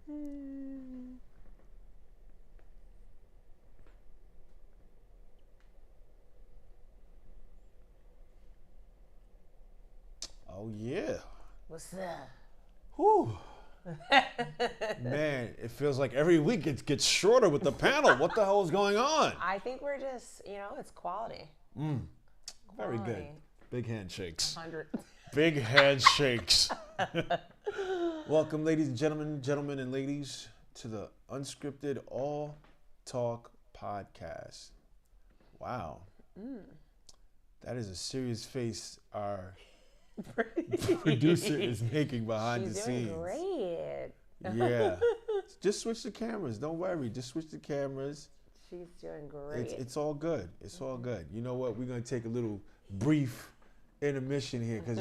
Oh yeah. What's up? Whew. Man, it feels like every week it gets shorter with the panel. What the hell is going on? I think we're just, it's quality. Very good. Big handshakes. 100. Big handshakes. Welcome, ladies and gentlemen and ladies, to the Unscripted All Talk Podcast. Wow. That is a serious face our producer is making behind the scenes. She's doing great. Yeah. Just switch the cameras. Don't worry. Just switch the cameras. She's doing great. It's all good. It's all good. You know what? We're going to take a little brief intermission here because,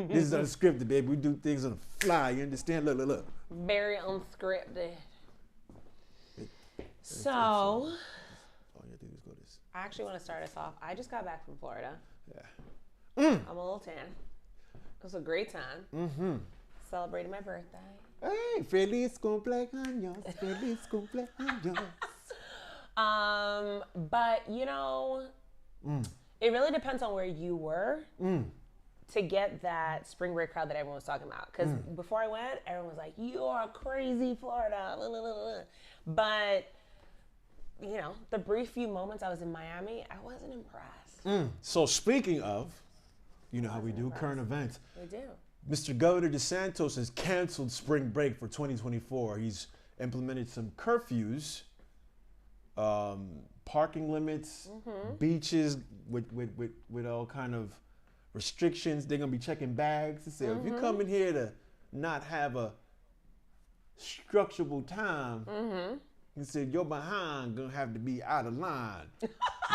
this is unscripted, baby. We do things on the fly. You understand? Look. Very unscripted. So, all you have to do is go this. I actually want to start us off. I just got back from Florida. Yeah. I'm a little tan. It was a great time. Celebrated my birthday. Hey, feliz cumpleaños, feliz cumpleaños. But it really depends on where you were to get that spring break crowd that everyone was talking about. Because before I went, everyone was like, "You are crazy, Florida." But the brief few moments I was in Miami, I wasn't impressed. So speaking of, you know how we do current events. We do. Mr. Governor DeSantis has canceled spring break for 2024. He's implemented some curfews, parking limits, beaches with all kind of restrictions. They're gonna be checking bags to say if you come in here to not have a structurable time, he said your behind gonna have to be out of line.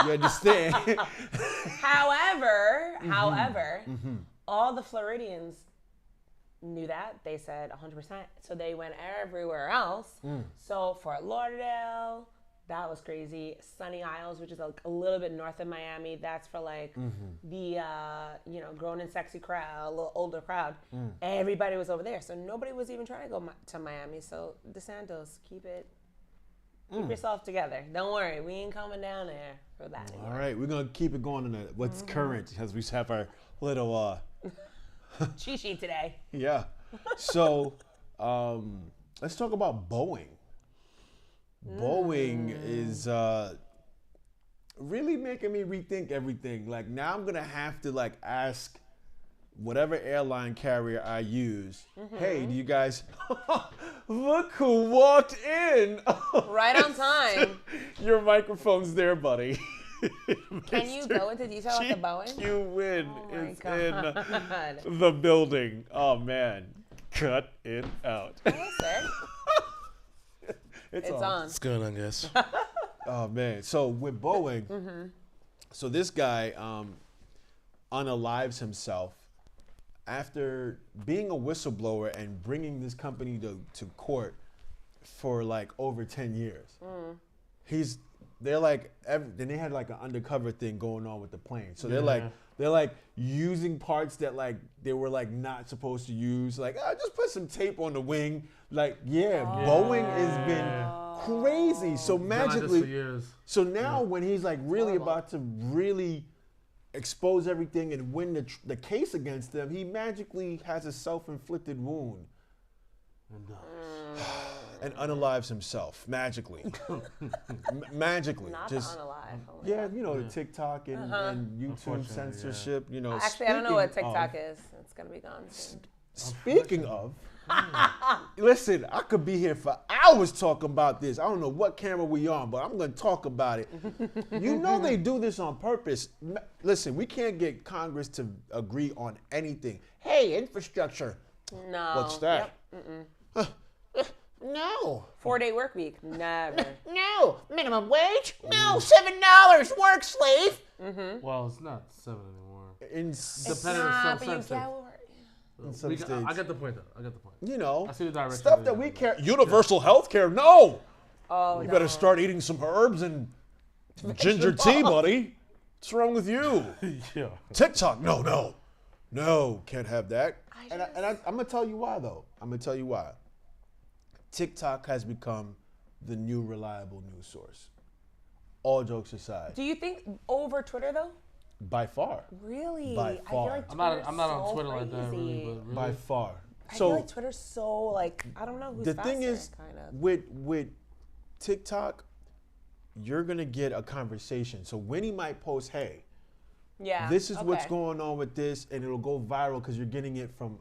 You understand? However, all the Floridians knew that. They said 100%. So they went everywhere else. So Fort Lauderdale, that was crazy. Sunny Isles, which is a little bit north of Miami, that's for the grown and sexy crowd, a little older crowd. Everybody was over there. So nobody was even trying to go to Miami. So DeSantis, keep yourself together. Don't worry, we ain't coming down there for that anymore. All right, we're gonna keep it going on what's current as we have our little cheat sheet today. Yeah. So let's talk about Boeing. Boeing is really making me rethink everything. Like now I'm gonna have to ask whatever airline carrier I use, hey, do you guys look who walked in? Right on time. Your microphone's there, buddy. Can you go into detail with the Boeing? GQ Winn is God. in the building. Oh man, cut it out. Hello, sir. It's on. What's going on, guys? Oh man, so with Boeing, so this guy unalives himself after being a whistleblower and bringing this company to court for over 10 years. Then they had an undercover thing going on with the plane. So they're using parts that they were not supposed to use. Just put some tape on the wing. Boeing has been crazy. So magically, so now when he's really about to really expose everything and win the case against them, he magically has a self-inflicted wound. And unalives himself magically. Magically. Not just the unalive. Oh the TikTok and YouTube censorship. Actually, I don't know what TikTok is. It's gonna be gone soon. Speaking of, listen, I could be here for hours talking about this. I don't know what camera we on, but I'm gonna talk about it. They do this on purpose. Listen, we can't get Congress to agree on anything. Hey, infrastructure. No. What's that? Yep. No. 4-day work week. Never. No. Minimum wage? No. $7. Work, slave. Well, it's not 7 anymore. It's not, but you get in some states. I get the point, though. I see the direction. Stuff that we care. Universal health care? No. Oh, you better start eating some herbs and ginger tea, buddy. What's wrong with you? Yeah. TikTok? No. Can't have that. I'm going to tell you why, though. TikTok has become the new reliable news source. All jokes aside. Do you think over Twitter though? By far. Really? By far. I feel like I'm not on so Twitter like that, really. But really. By far. I feel like Twitter's so like I don't know who's the faster, thing is, kind of. with TikTok, you're gonna get a conversation. So Winnie might post, "Hey, this is what's going on with this," and it'll go viral because you're getting it from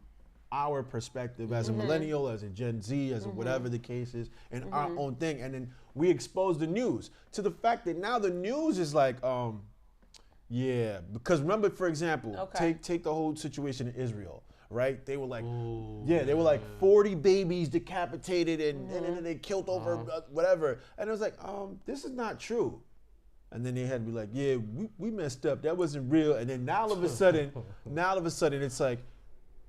our perspective as a millennial, as a Gen Z, as a whatever the case is, and our own thing. And then we expose the news to the fact that now the news is like, because remember, for example, take the whole situation in Israel, right? They were like, they were like 40 babies decapitated and they killed over whatever. And it was like, this is not true. And then they had to be like, yeah, we messed up. That wasn't real. And then now all of a sudden, it's like,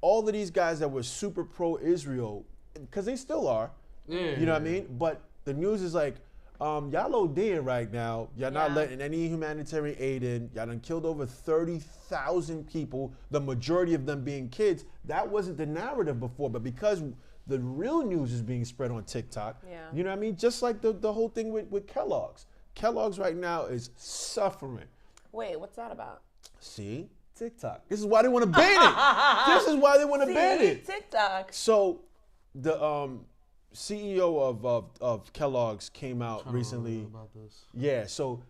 all of these guys that were super pro-Israel, because they still are, you know what I mean? But the news is like, y'all ODing right now. Y'all not letting any humanitarian aid in. Y'all done killed over 30,000 people, the majority of them being kids. That wasn't the narrative before, but because the real news is being spread on TikTok, you know what I mean? Just like the whole thing with Kellogg's. Kellogg's right now is suffering. Wait, what's that about? See? TikTok. This is why they want to ban it. This is why they want to ban it. TikTok. So the CEO of Kellogg's came out recently. About this. Yeah, so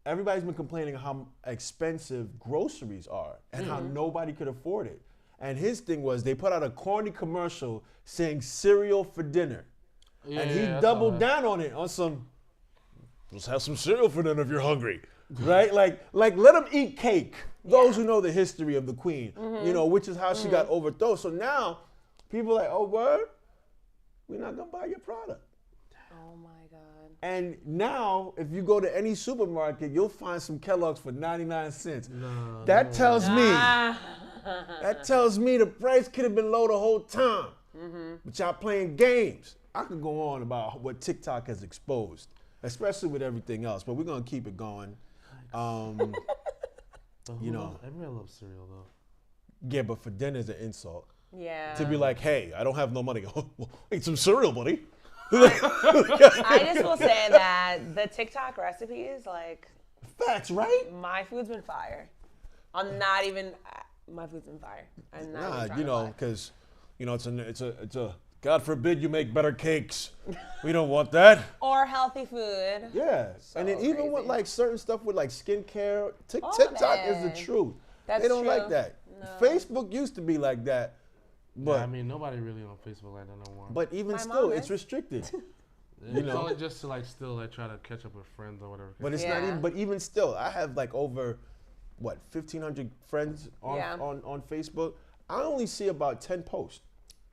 everybody's been complaining how expensive groceries are and how nobody could afford it. And his thing was they put out a corny commercial saying cereal for dinner. Yeah, and he doubled down on it on some, let's have some cereal for dinner if you're hungry. Right? Like let them eat cake. Those who know the history of the queen, you know, which is how she got overthrown. So now people are like, oh, word? We're not going to buy your product. Oh, my God. And now, if you go to any supermarket, you'll find some Kellogg's for 99 cents. That tells me the price could have been low the whole time. But y'all playing games. I could go on about what TikTok has exposed, especially with everything else, but we're going to keep it going. You know, I love cereal though. Yeah, but for dinner is an insult. Yeah. To be like, hey, I don't have no money. Eat some cereal, buddy. I just will say that the TikTok recipes, like, facts, right? My food's been fire. I'm not even. My food's been fire. I'm not. Nah, you know, because you know it's a. God forbid you make better cakes. We don't want that. Or healthy food. Yeah. So and then even crazy. with like certain stuff with like skincare, TikTok is the truth. They don't like that. No. Facebook used to be like that. But I mean, nobody really on Facebook like that no more. But even still, it's restricted. It's only just to like still like try to catch up with friends or whatever. But it's not even. But even still, I have like over, 1,500 friends on Facebook. I only see about 10 posts.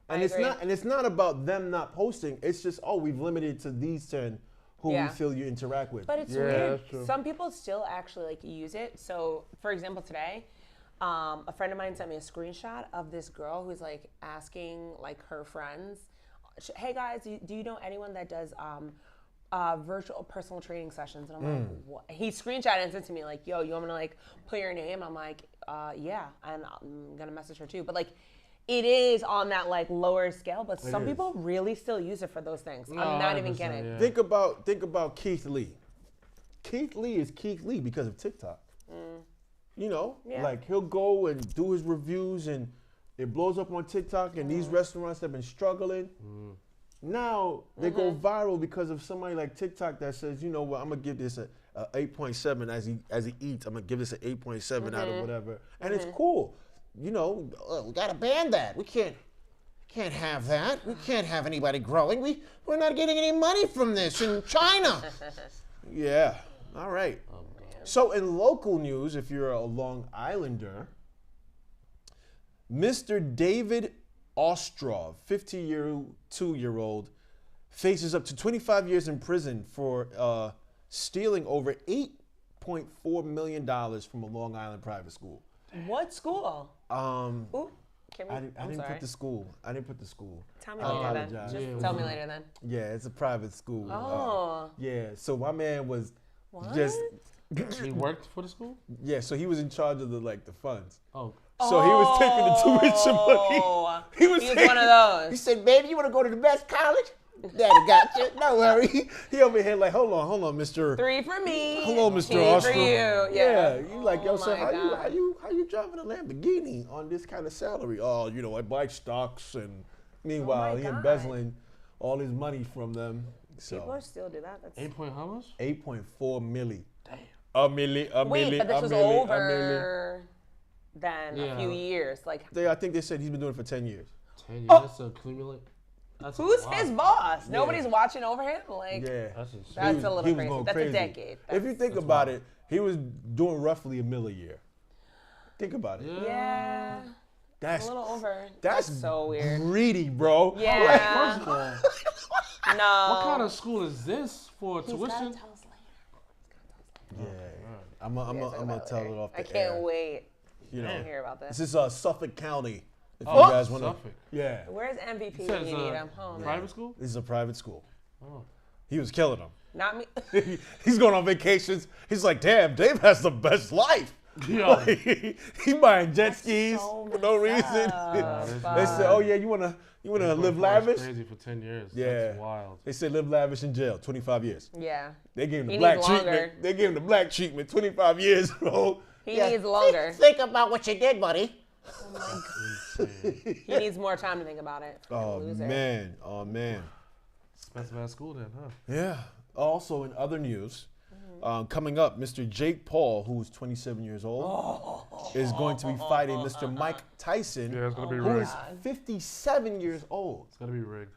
And it's not about them not posting. It's just, we've limited to these 10 who we feel you interact with. But it's weird. Some people still actually like use it. So, for example, today, a friend of mine sent me a screenshot of this girl who's like asking like her friends, "Hey guys, do you know anyone that does virtual personal training sessions?" And I'm like, what? He screenshotted and sent to me like, "Yo, you want me to like put your name?" I'm like, yeah, and I'm gonna message her too. But like, it is on that like lower scale, but some people really still use it for those things. I'm not even kidding. Yeah. Think about Keith Lee. Keith Lee is Keith Lee because of TikTok. You know, like he'll go and do his reviews and it blows up on TikTok and these restaurants have been struggling. Now they go viral because of somebody like TikTok that says, you know what, I'm gonna give this a 8.7 as he eats. I'm gonna give this an 8.7 out of whatever, and it's cool. You know, we gotta ban that. We can't have that. We can't have anybody growing. We're not getting any money from this in China. Yeah. All right. So in local news, if you're a Long Islander, Mr. David Ostrov, 52-year-old, faces up to 25 years in prison for stealing over $8.4 million from a Long Island private school. What school? I didn't put the school. Tell me later then. Just tell me later then. Yeah, it's a private school. Oh. Yeah, so my man was what? just. He worked for the school? Yeah, so he was in charge of the funds. Oh. So he was taking the tuition money. He was one of those. He said, "Baby, you want to go to the best college? Daddy got you. Don't worry. He over here like, hold on, Mr. 3 for me. Hello, Mr. 2 Oscar. for you. Yeah. You like, yo, Oh sir, my God. how you driving a Lamborghini on this kind of salary? Oh, I buy stocks, and meanwhile, he God. embezzling all his money from them. People So still do that. That's 8 point how much? 8.4 milli. Damn. A milli. Wait, but this was over than a few years. Like, I think they said he's been doing it for 10 years. 10 years to accumulate. That's who's a lot. his boss? Nobody's watching over him. Like, Yeah. That's insane. that's a little he was crazy. going That's crazy. a decade. If you think about it, he was doing roughly $1 million a year. Think about it. Yeah. That's A little over. That's so weird. greedy, bro. Yeah. First of all, No. what kind of school is this for He's gotta tuition? tell us later. Yeah. I'm gonna tell it off the I can't air. wait You to know, hear about this. this is Suffolk County. If Oh, you guys want to, Suffolk. yeah, Where's MVP It when says you need him? Oh, man. private school? this is a private school. Oh. He was killing them. Not me. He's going on vacations. He's like, damn, Dave has the best life. Yo. He buying jet skis so for no messed reason. up. They said, oh yeah, you wanna live lavish? Crazy for 10 years. Yeah. That's wild. They said live lavish in jail, 25 years. Yeah. They gave him the He black needs treatment. longer. They gave him the black treatment, 25 years, bro. He needs longer. Think about what you did, buddy. He needs more time to think about it. Oh Loser. man, oh man. Expensive ass school then, huh? Yeah. Also in other news, coming up, Mr. Jake Paul, who's 27 years old, is going to be fighting Mr. Mike Tyson, Yeah, it's gonna be who rigged. is 57 years old. It's gonna be rigged.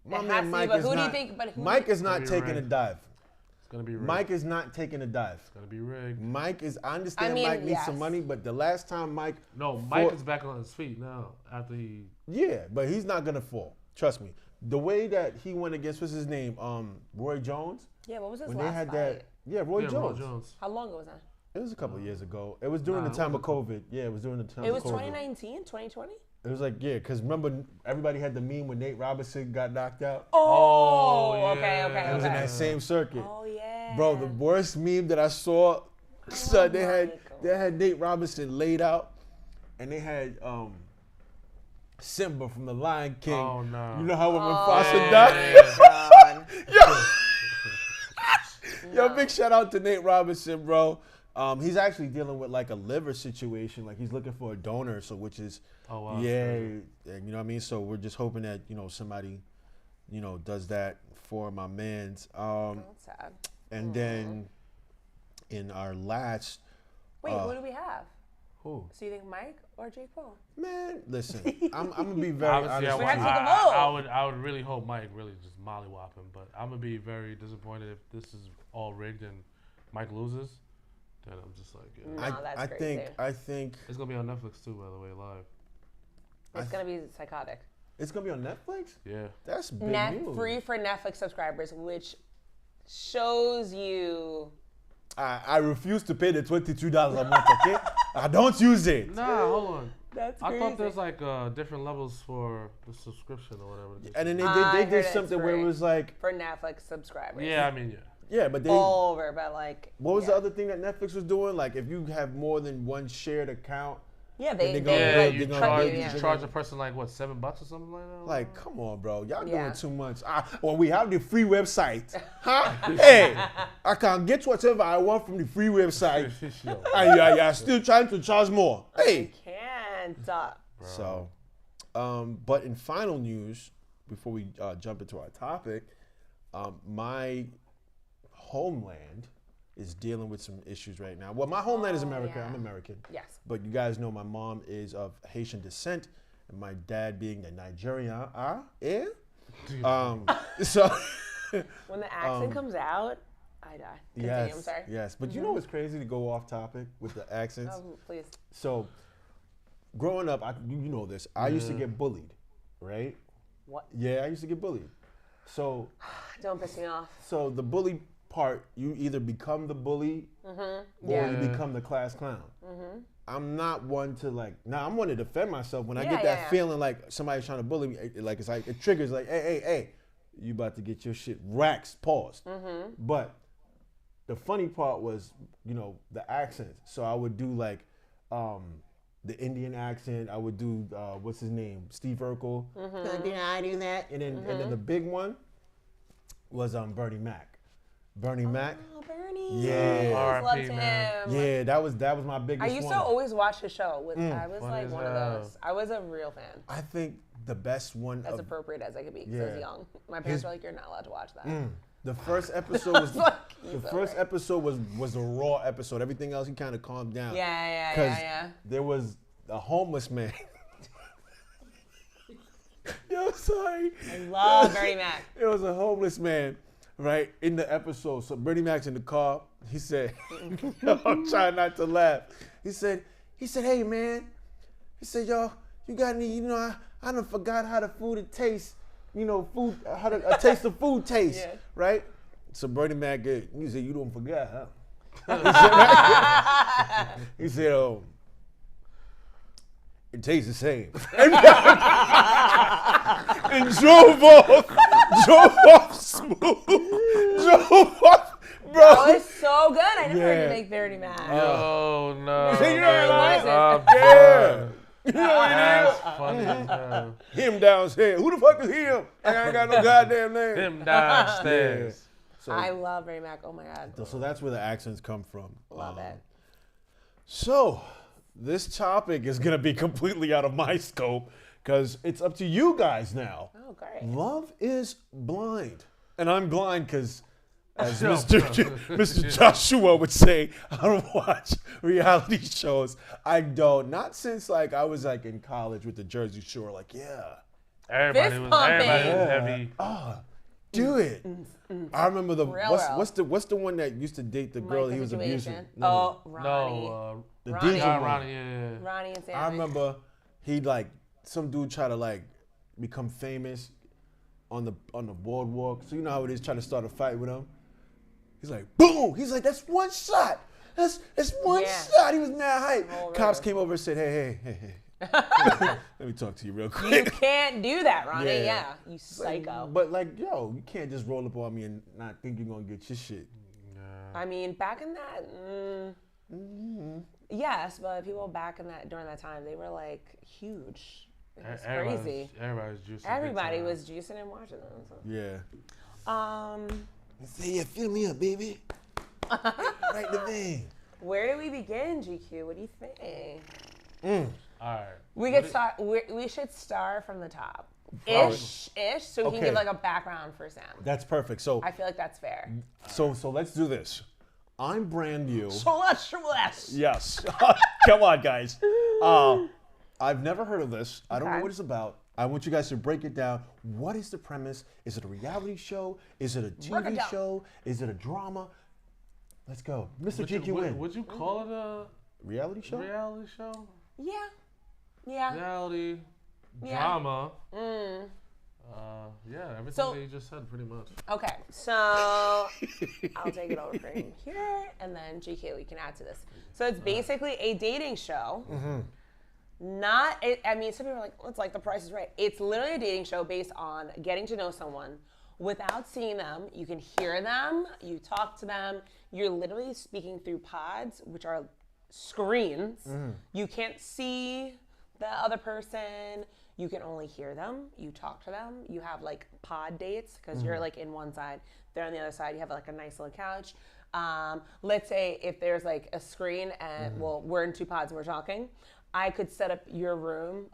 My It has man to be, Mike but is who do you not. think- but who- Mike is not It's gonna be taking a rigged. dive. It's gonna be rigged. Mike is not taking a dive. It's gonna be rigged. Mike is. I understand I mean, Mike needs yes. some money, but the last time Mike. No, Mike fought- is back on his feet now after he. Yeah, but he's not gonna fall. Trust me. The way that he went against what's his name, Roy Jones. Yeah, what was his When last they had fight? that. Yeah, Roy Yeah, Jones. Roy Jones. How long ago was that? It was a couple of years ago. It was during Nah, the it time of wasn't. COVID. Yeah, it was during the time It of was COVID. 2019, 2020? It was like, yeah, because remember, everybody had the meme when Nate Robinson got knocked out? Oh, yeah. okay. It was in that same circuit. Oh, yeah. Bro, the worst meme that I saw, son, they had Nate Robinson laid out, and they had Simba from the Lion King. Oh, no. You know how when Mufasa yeah, died? God. Yo, big shout out to Nate Robinson, bro. He's actually dealing with like a liver situation. Like he's looking for a donor, so which is, Oh, wow. yeah, and you know what I mean. So we're just hoping that somebody, does that for my man's. That's sad. And then in our last, Wait, who do we have? who? So you think Mike or Jake Paul? Man, listen, I'm gonna be very Obviously, honest. We with have you. to take a vote. I would really hope Mike really just mollywop him, but I'm gonna be very disappointed if this is all rigged and Mike loses. Then I'm just like, yeah. No, that's crazy. I think It's gonna be on Netflix too, by the way, live. It's going to be psychotic. it's gonna be on Netflix. Yeah. That's big news. Free for Netflix subscribers, which shows you. I refuse to pay the $22 a month. Okay, I don't use it. Nah, hold on. That's I thought there's like different levels for the subscription or whatever. And then I they heard did it's something where it free. was like, For Netflix subscribers. Yeah, I mean, yeah. yeah, but they. Over, but like. What was yeah. the other thing that Netflix was doing? Like, if you have more than one shared account, Yeah, they they gonna- Yeah, they're like, you gonna- charge, they- you yeah. charge a person like what, $7 or something like that. like, come on, bro, y'all Yeah. doing too much. Well, we have the free website, huh? Hey, I can get whatever I want from the free website, and you're still trying to charge more. Hey, Can't. so, but in final news, before we jump into our topic, my homeland is dealing with some issues right now. Well, my homeland is America. yeah. I'm American. Yes. But you guys know my mom is of Haitian descent, and my dad being the Nigerian. So When the accent comes out, I die. Continue, yes, I'm sorry. yes. But you know what's crazy to go off topic with the accents? Oh, please. So growing up, you know this. I used to get bullied, right? What? Yeah, I used to get bullied. So Don't piss me off. so the bully part, you either become the bully or Yeah. you become the class clown. I'm not one to like. Now I'm one to defend myself when I Yeah, get that yeah. feeling like somebody's trying to bully me. Like it's like it triggers like, hey, you about to get your shit waxed, paused. But the funny part was, the accents. So I would do like, the Indian accent. I would do what's his name, Steve Urkel. I do that. And then the big one was Bernie Mac. Bernie Mac. Oh, Bernie. Yeah. Loved R.I.P., him. man. Yeah, that was my biggest one. I used to always watch his show. I was Funny like as one of hell. those. I was a real fan. I think the best one As of appropriate as I could be because I was Yeah. young. My parents were like, "You're not allowed to watch that." the first episode was Like, the he's first over. episode was a raw episode. Everything else he kind of calmed down. Yeah. There was a homeless man. Yo, sorry. I love Bernie Mac. It was a homeless man, right, in the episode. So Bernie Mac's in the car. He said, I'm trying not to laugh. He said, hey man. He said, yo, you got any, I done forgot how the food tastes. Food, how a taste of food tastes, Yeah. right? So Bernie Mac, he said, you don't forget, huh? He said, oh, it tastes the same. And drove off smooth. Drove off, bro. That was so good. I never heard Yeah. you make Bernie Mac. Oh no. See, you know what I like? Yeah. You know what it That's is? funny as hell. Him downstairs. Who the fuck is him? I ain't got no goddamn name. Him downstairs. So, I love Bernie Mac. Oh my god. so that's where the accents come from. Love it. So this topic is gonna be completely out of my scope because it's up to you guys now. Oh great. Love is blind, and I'm blind because, as No, Mr. Joshua would say, I don't watch reality shows. I don't. Not since I was in college with the Jersey Shore. Everybody Fist was pumping. heavy. Do it. I remember Real. what's the one that used to date the girl Mike that he was abusing? Situation. No, Oh, Ronnie. No, the Ronnie. diesel yeah, one. Ronnie, yeah. Ronnie and Sammy. I remember he some dude tried to become famous on the boardwalk. So you know how it is trying to start a fight with him. He's like, boom. He's like, that's one shot. That's one Yeah. shot. He was mad hype. Oh, Cops really? came over and said, hey. Let me talk to you real You quick. can't do that, Ronnie. Yeah. Yeah. You psycho. But yo, you can't just roll up on me and not think you're gonna get your shit. I mean, back in that, yes, but people back in during that time, they were huge. It was crazy. Everybody's juicing. Everybody was juicing and watching them. So. Yeah. Say yeah, fill me up, baby. Right the vein. Where do we begin, GQ? What do you think? All right. We could start. We should start from the top, ish, so we can Okay. give a background for Sam. That's perfect. So I feel like that's fair. so let's do this. I'm brand new. So let's. Yes. Come on, guys. I've never heard of this. I don't know Okay. what it's about. I want you guys to break it down. What is the premise? Is it a reality show? Is it a Break it TV down. show? Is it a drama? Let's go. Mr. GQ Winn. Would you call it a Reality show? reality show? Yeah. Yeah. Reality Yeah. drama. Yeah, everything So- that you just said, pretty much. Okay, so I'll take it over from here, and then GQ, we can add to this. So it's basically a dating show. I mean, some people are like, it's like The Price is Right. It's literally a dating show based on getting to know someone without seeing them. You can hear them, you talk to them. You're literally speaking through pods, which are screens. You can't see the other person. You can only hear them. You talk to them. You have pod dates because you're in one side, they're on the other side. You have a nice little couch. Let's say if there's a screen and we're in two pods and we're talking, I could set up your room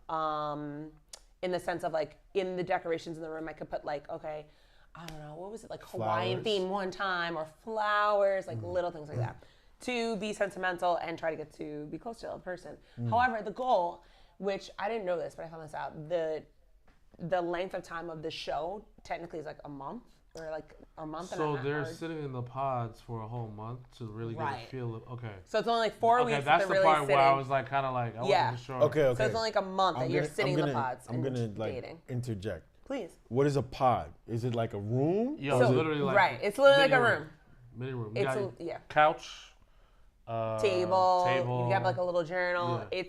in the sense of in the decorations in the room, I could put okay, I don't know, what was it, Hawaiian Flowers. theme one time or flowers, little things like that, to be sentimental and try to get to be close to the other person. However, the goal, which I didn't know this, but I found this out, the length of time of the show technically is a month or a month and a So half. they're sitting in the pods for a whole month to really get Right. a feel of, okay. So it's only 4 Okay, weeks that's that the they're part really where I sitting. was I Yeah. wasn't sure. Okay. So it's only a month that you're sitting in the pods I'm and gonna dating. interject. Please. What is a pod? Is it a room? Yo, Or it's is it- literally right. It's literally mini a room. Mini room. You It's got yeah. couch. Table. Table. You have a little journal. Yeah.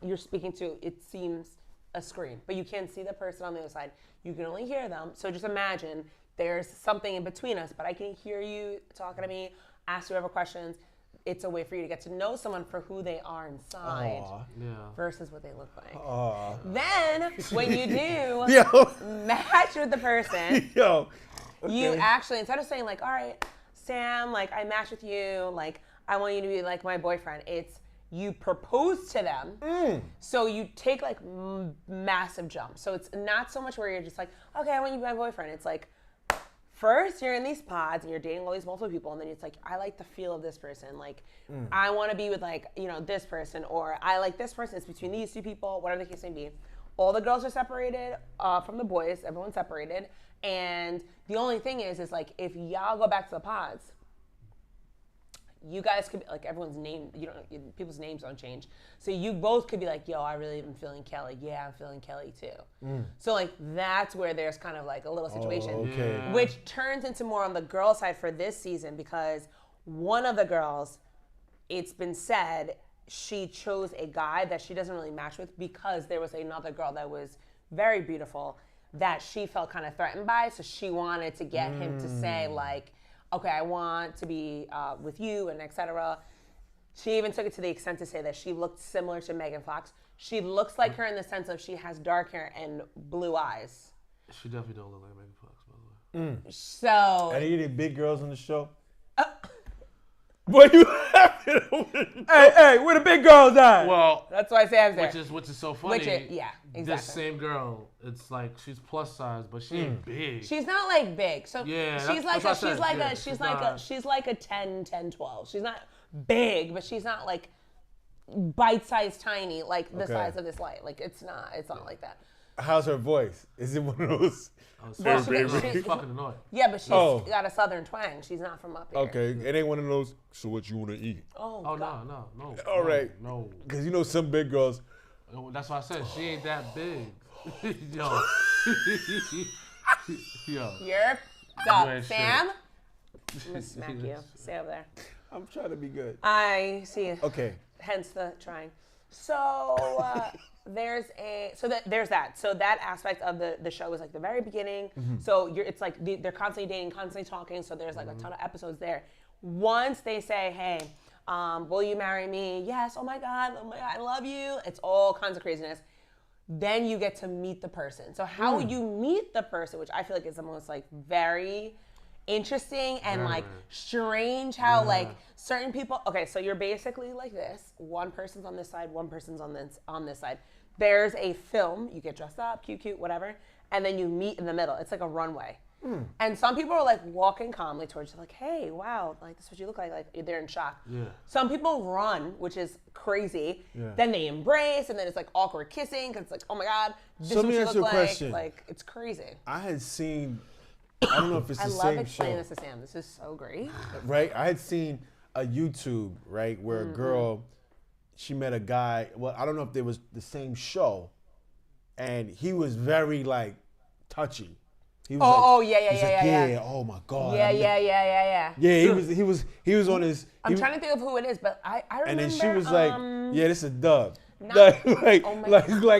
You're speaking to, it seems, a screen, but you can't see the person on the other side. You can only hear them. So just imagine there's something in between us, but I can hear you talking to me, ask you whatever questions. it's a way for you to get to know someone for who they are inside versus what they look like. Then when you do match with the person, you actually, instead of saying like, all right, Sam, like I matched with you, like I want you to be like my boyfriend, it's you propose to them. So you take like massive jumps. So it's not so much where you're just like, okay, I want you to be my boyfriend. It's like, first, you're in these pods and you're dating all these multiple people, and then it's like, I like the feel of this person. Like, I want to be with like, this person, or I like this person. It's between these two people, whatever the case may be. All the girls are separated from the boys. Everyone's separated. And the only thing is like, if y'all go back to the pods, you guys could be like everyone's name, people's names don't change. So you both could be like, yo, I really am feeling Kelly. Yeah, I'm feeling Kelly too. So like that's where there's kind of like a little situation, which turns into more on the girl side for this season, because one of the girls, it's been said, she chose a guy that she doesn't really match with because there was another girl that was very beautiful that she felt kind of threatened by. So she wanted to get him to say like, okay, I want to be with you, and etc. She even took it to the extent to say that she looked similar to Megan Fox. She looks like her in the sense of she has dark hair and blue eyes. She definitely don't look like Megan Fox, by the way. So... Are you any big girls on the show? What you having? Hey, where the big girls at? Well, that's why Sam's there. Which is so funny. Exactly. This same girl, it's like she's plus size, but she ain't big. She's not like big. So she's like a 10, 12. She's not big, but she's not like bite-sized tiny, like the size of this light. Like it's not like that. How's her voice? Is it one of those? She's fucking annoying. Yeah, but she's got a southern twang. She's not from up here. Okay, it ain't one of those. So what you want to eat? Oh God. No. All right. No. Because some big girls. That's why I said she ain't that big. Yo. You're up, Sam. I'm gonna smack you. Stay over there. I'm trying to be good. I see. Okay. Hence the trying. So there's that. So that aspect of the show is like the very beginning. So it's like they're constantly dating, constantly talking. So there's like a ton of episodes there. Once they say, hey, will you marry me? Yes. Oh my God, I love you. It's all kinds of craziness. Then you get to meet the person. So how you meet the person, which I feel like is the most like very interesting and like strange how like certain people, okay, so you're basically like this, one person's on this side, one person's on this side. There's a film, you get dressed up, cute, whatever, and then you meet in the middle. It's like a runway. And some people are like walking calmly towards you, like, hey, wow, like this is what you look like they're in shock. Some people run, which is crazy. Then they embrace, and then it's like awkward kissing, because it's like, oh my God, this is what you look like. Question. Like, it's crazy. I had seen, I don't know if it's the same show. I love explaining this to Sam. This is so great. Right? I had seen a YouTube, right, where a girl, she met a guy, well, I don't know if it was the same show, and he was very, like, touchy. He was yeah. Oh my God. Yeah. Yeah, he was on his. I'm trying to think of who it is, but I remember. And then she was like, yeah, this is Doug. Like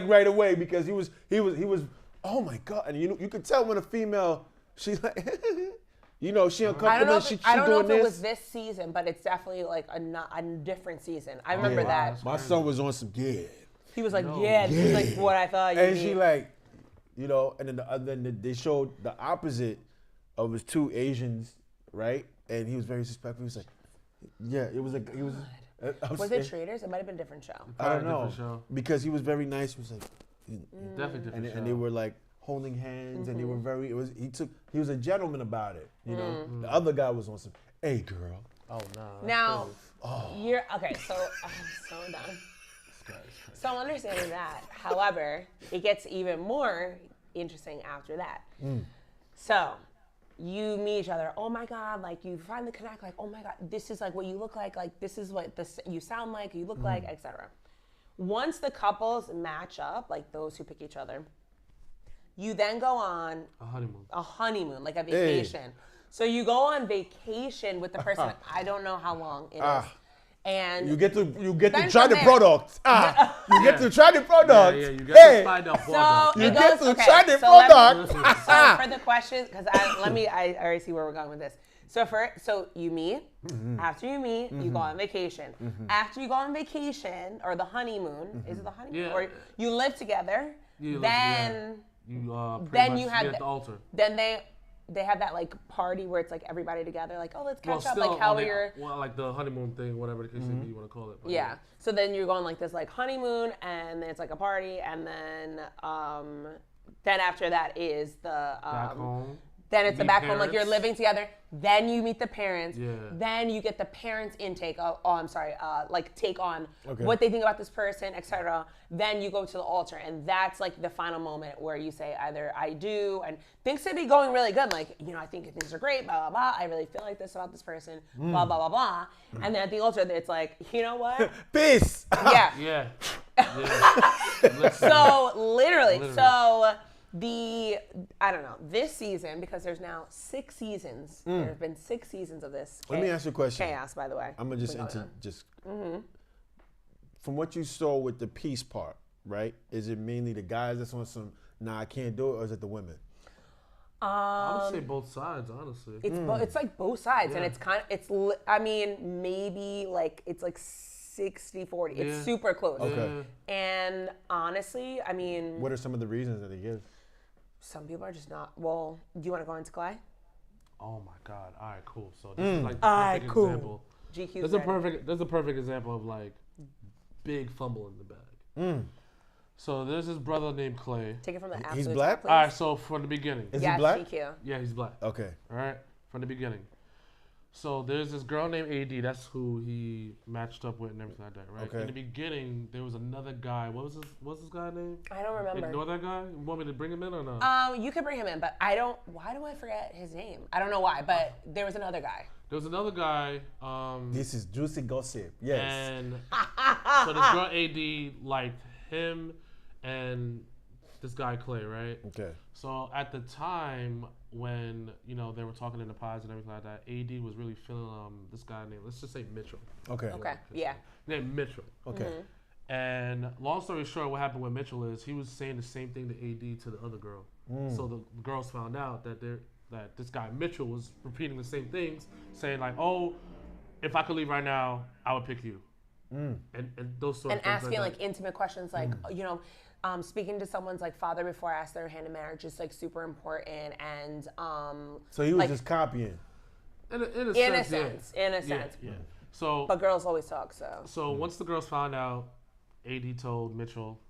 right away, because he was. Oh my God, and you could tell when a female, she's like, she uncomfortable. I don't know if it was this season, but it's definitely like a different season. I remember that. My son was on some He was like, this is like what I thought. And she like. And then they showed the opposite of his two Asians, right? And he was very disrespectful. He was like, yeah, it was like, he was. Was it Traders? It might have been a different show. I don't know. Because he was very nice. He was like, definitely different show. And they were like holding hands, and they were very, he was a gentleman about it, The other guy was on some, hey girl. Oh, no. Now, you're, okay, so I'm so done. So I'm understanding that. However, it gets even more interesting after that. So you meet each other. Oh my God, like you finally connect. Like, oh my God, this is like what you look like. Like this is what you sound like, you look like, etc. Once the couples match up, like those who pick each other, you then go on a honeymoon, like a vacation. Hey. So you go on vacation with the person. I don't know how long it is. And you get to try the product. You get to try the product. Yeah, you get to find out product. You get to try the product. So for the questions, because I already see where we're going with this. So you meet. After you meet, you go on vacation. After you go on vacation or the honeymoon, is it the honeymoon? Yeah. Or you live together. You then then you have at the altar. Then they have that like party where it's like everybody together, like, oh, let's catch up. Still Like how on you're. Well, like the honeymoon thing, whatever the case may be, you want to call it. But Yeah. So then you're going like this like honeymoon, and then it's like a party, and then after that is the back home. Then it's the Meet back home, like you're parents. living together. Then you meet the parents. Yeah. Then you get the parents' intake. Like take on Okay. what they think about this person, etc. Then you go to the altar, and that's like the final moment where you say either I do, and things should be going really good. Like, I think things are great, blah, blah, blah. I really feel like this about this person, blah, blah, blah, blah. And then at the altar, it's like, you know what? Peace. Yeah. Yeah. Yeah. So literally. So I don't know, this season, because there's now 6 seasons. There have been 6 seasons of this. Let me ask you a question. Chaos, by the way. I'm gonna just from what you saw with the peace part, right? Is it mainly the guys that's on some I can't do it, or is it the women? I would say both sides, honestly. It's like both sides, and maybe like it's like 60-40. It's super close. Okay. And honestly, What are some of the reasons that they give? some people are just not. Well, do you want to go into Clay? Oh my God! All right, cool. So this is like the perfect cool. example. GQ's There's a perfect example of like big fumble in the bag. So there's this brother named Clay. Take it from the absolute He's black? top, please. All right, so from the beginning. Is yes, he black? GQ. Yeah, he's black. Okay. All right, from the beginning. So there's this girl named AD. That's who he matched up with and everything like that, right? Okay. In the beginning, there was another guy. What's this guy name? I don't remember. Ignore that guy. You want me to bring him in or not? You could bring him in, but I don't. Why do I forget his name? I don't know why, but there was another guy. There was another guy. This is juicy gossip. Yes. And so this girl AD liked him and this guy Clay, right? Okay. So at the time when they were talking in the pods and everything like that, AD was really feeling this guy named, let's just say Mitchell. Okay. Okay. Yeah. Named Mitchell. Okay. And long story short, what happened with Mitchell is he was saying the same thing to AD to the other girl. So the girls found out that this guy Mitchell was repeating the same things, saying like, "Oh, if I could leave right now, I would pick you," and those sort of things. And asking like like intimate questions, like speaking to someone's like father before I ask their hand in marriage is like super important. And So he was like, just copying. In a sense. Yeah. So, but girls always talk. So once the girls found out, AD told Mitchell,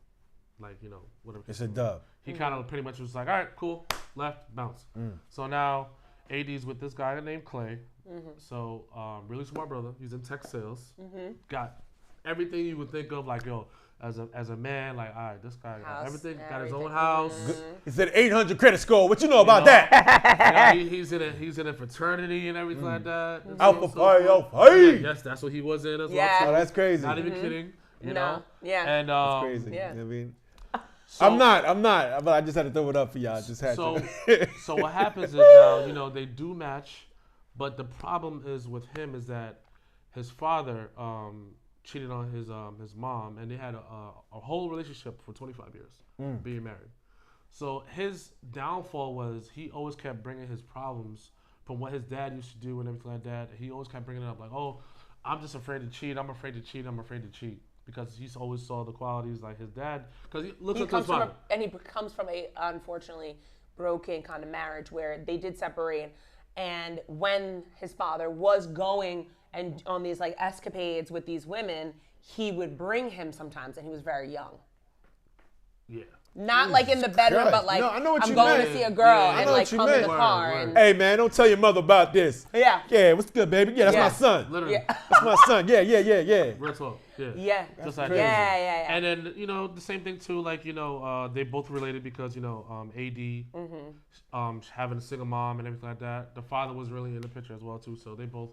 like whatever. It's a dub. He kind of pretty much was like, all right, cool, left, bounce. So now AD's with this guy named Clay. So really smart brother. He's in tech sales. Got everything you would think of, like as a man, like, all right, this guy got everything. Got his own house. He said 800 credit score. What you know about that? He's in a fraternity and everything like that. Alpha Phi Alpha. Yes, that's what he was in as Yeah. well. Oh, that's crazy. Not even kidding. You know? Yeah. And That's crazy. Yeah. You know what I mean? so, I'm not, but I just had to throw it up for y'all. Just had so, to. so what happens is now, they do match, but the problem is with him is that his father cheated on his mom, and they had a whole relationship for 25 years, being married. So his downfall was he always kept bringing his problems from what his dad used to do and everything like that. He always kept bringing it up like, oh, I'm just afraid to cheat. I'm afraid to cheat. I'm afraid to cheat. Because he always saw the qualities like his dad. Because he looks at his father. And he comes from a, unfortunately, broken kind of marriage where they did separate. And when his father was going and on these like escapades with these women, he would bring him sometimes, and he was very young. Yeah. Not like in the bedroom, Christ. but like, No, I know what I'm you going meant. to see a girl Yeah, and know like what you come in the meant. car. Word, And word. Hey, man, don't tell your mother about this. yeah. Yeah, what's good, baby? Yeah, that's Yeah. my son. Literally. Yeah. That's my son. Yeah. Real talk. Yeah. Yeah. Just like crazy. that. Yeah. And then, the same thing too, like, they both related because, AD having a single mom and everything like that. The father was really in the picture as well too, so they both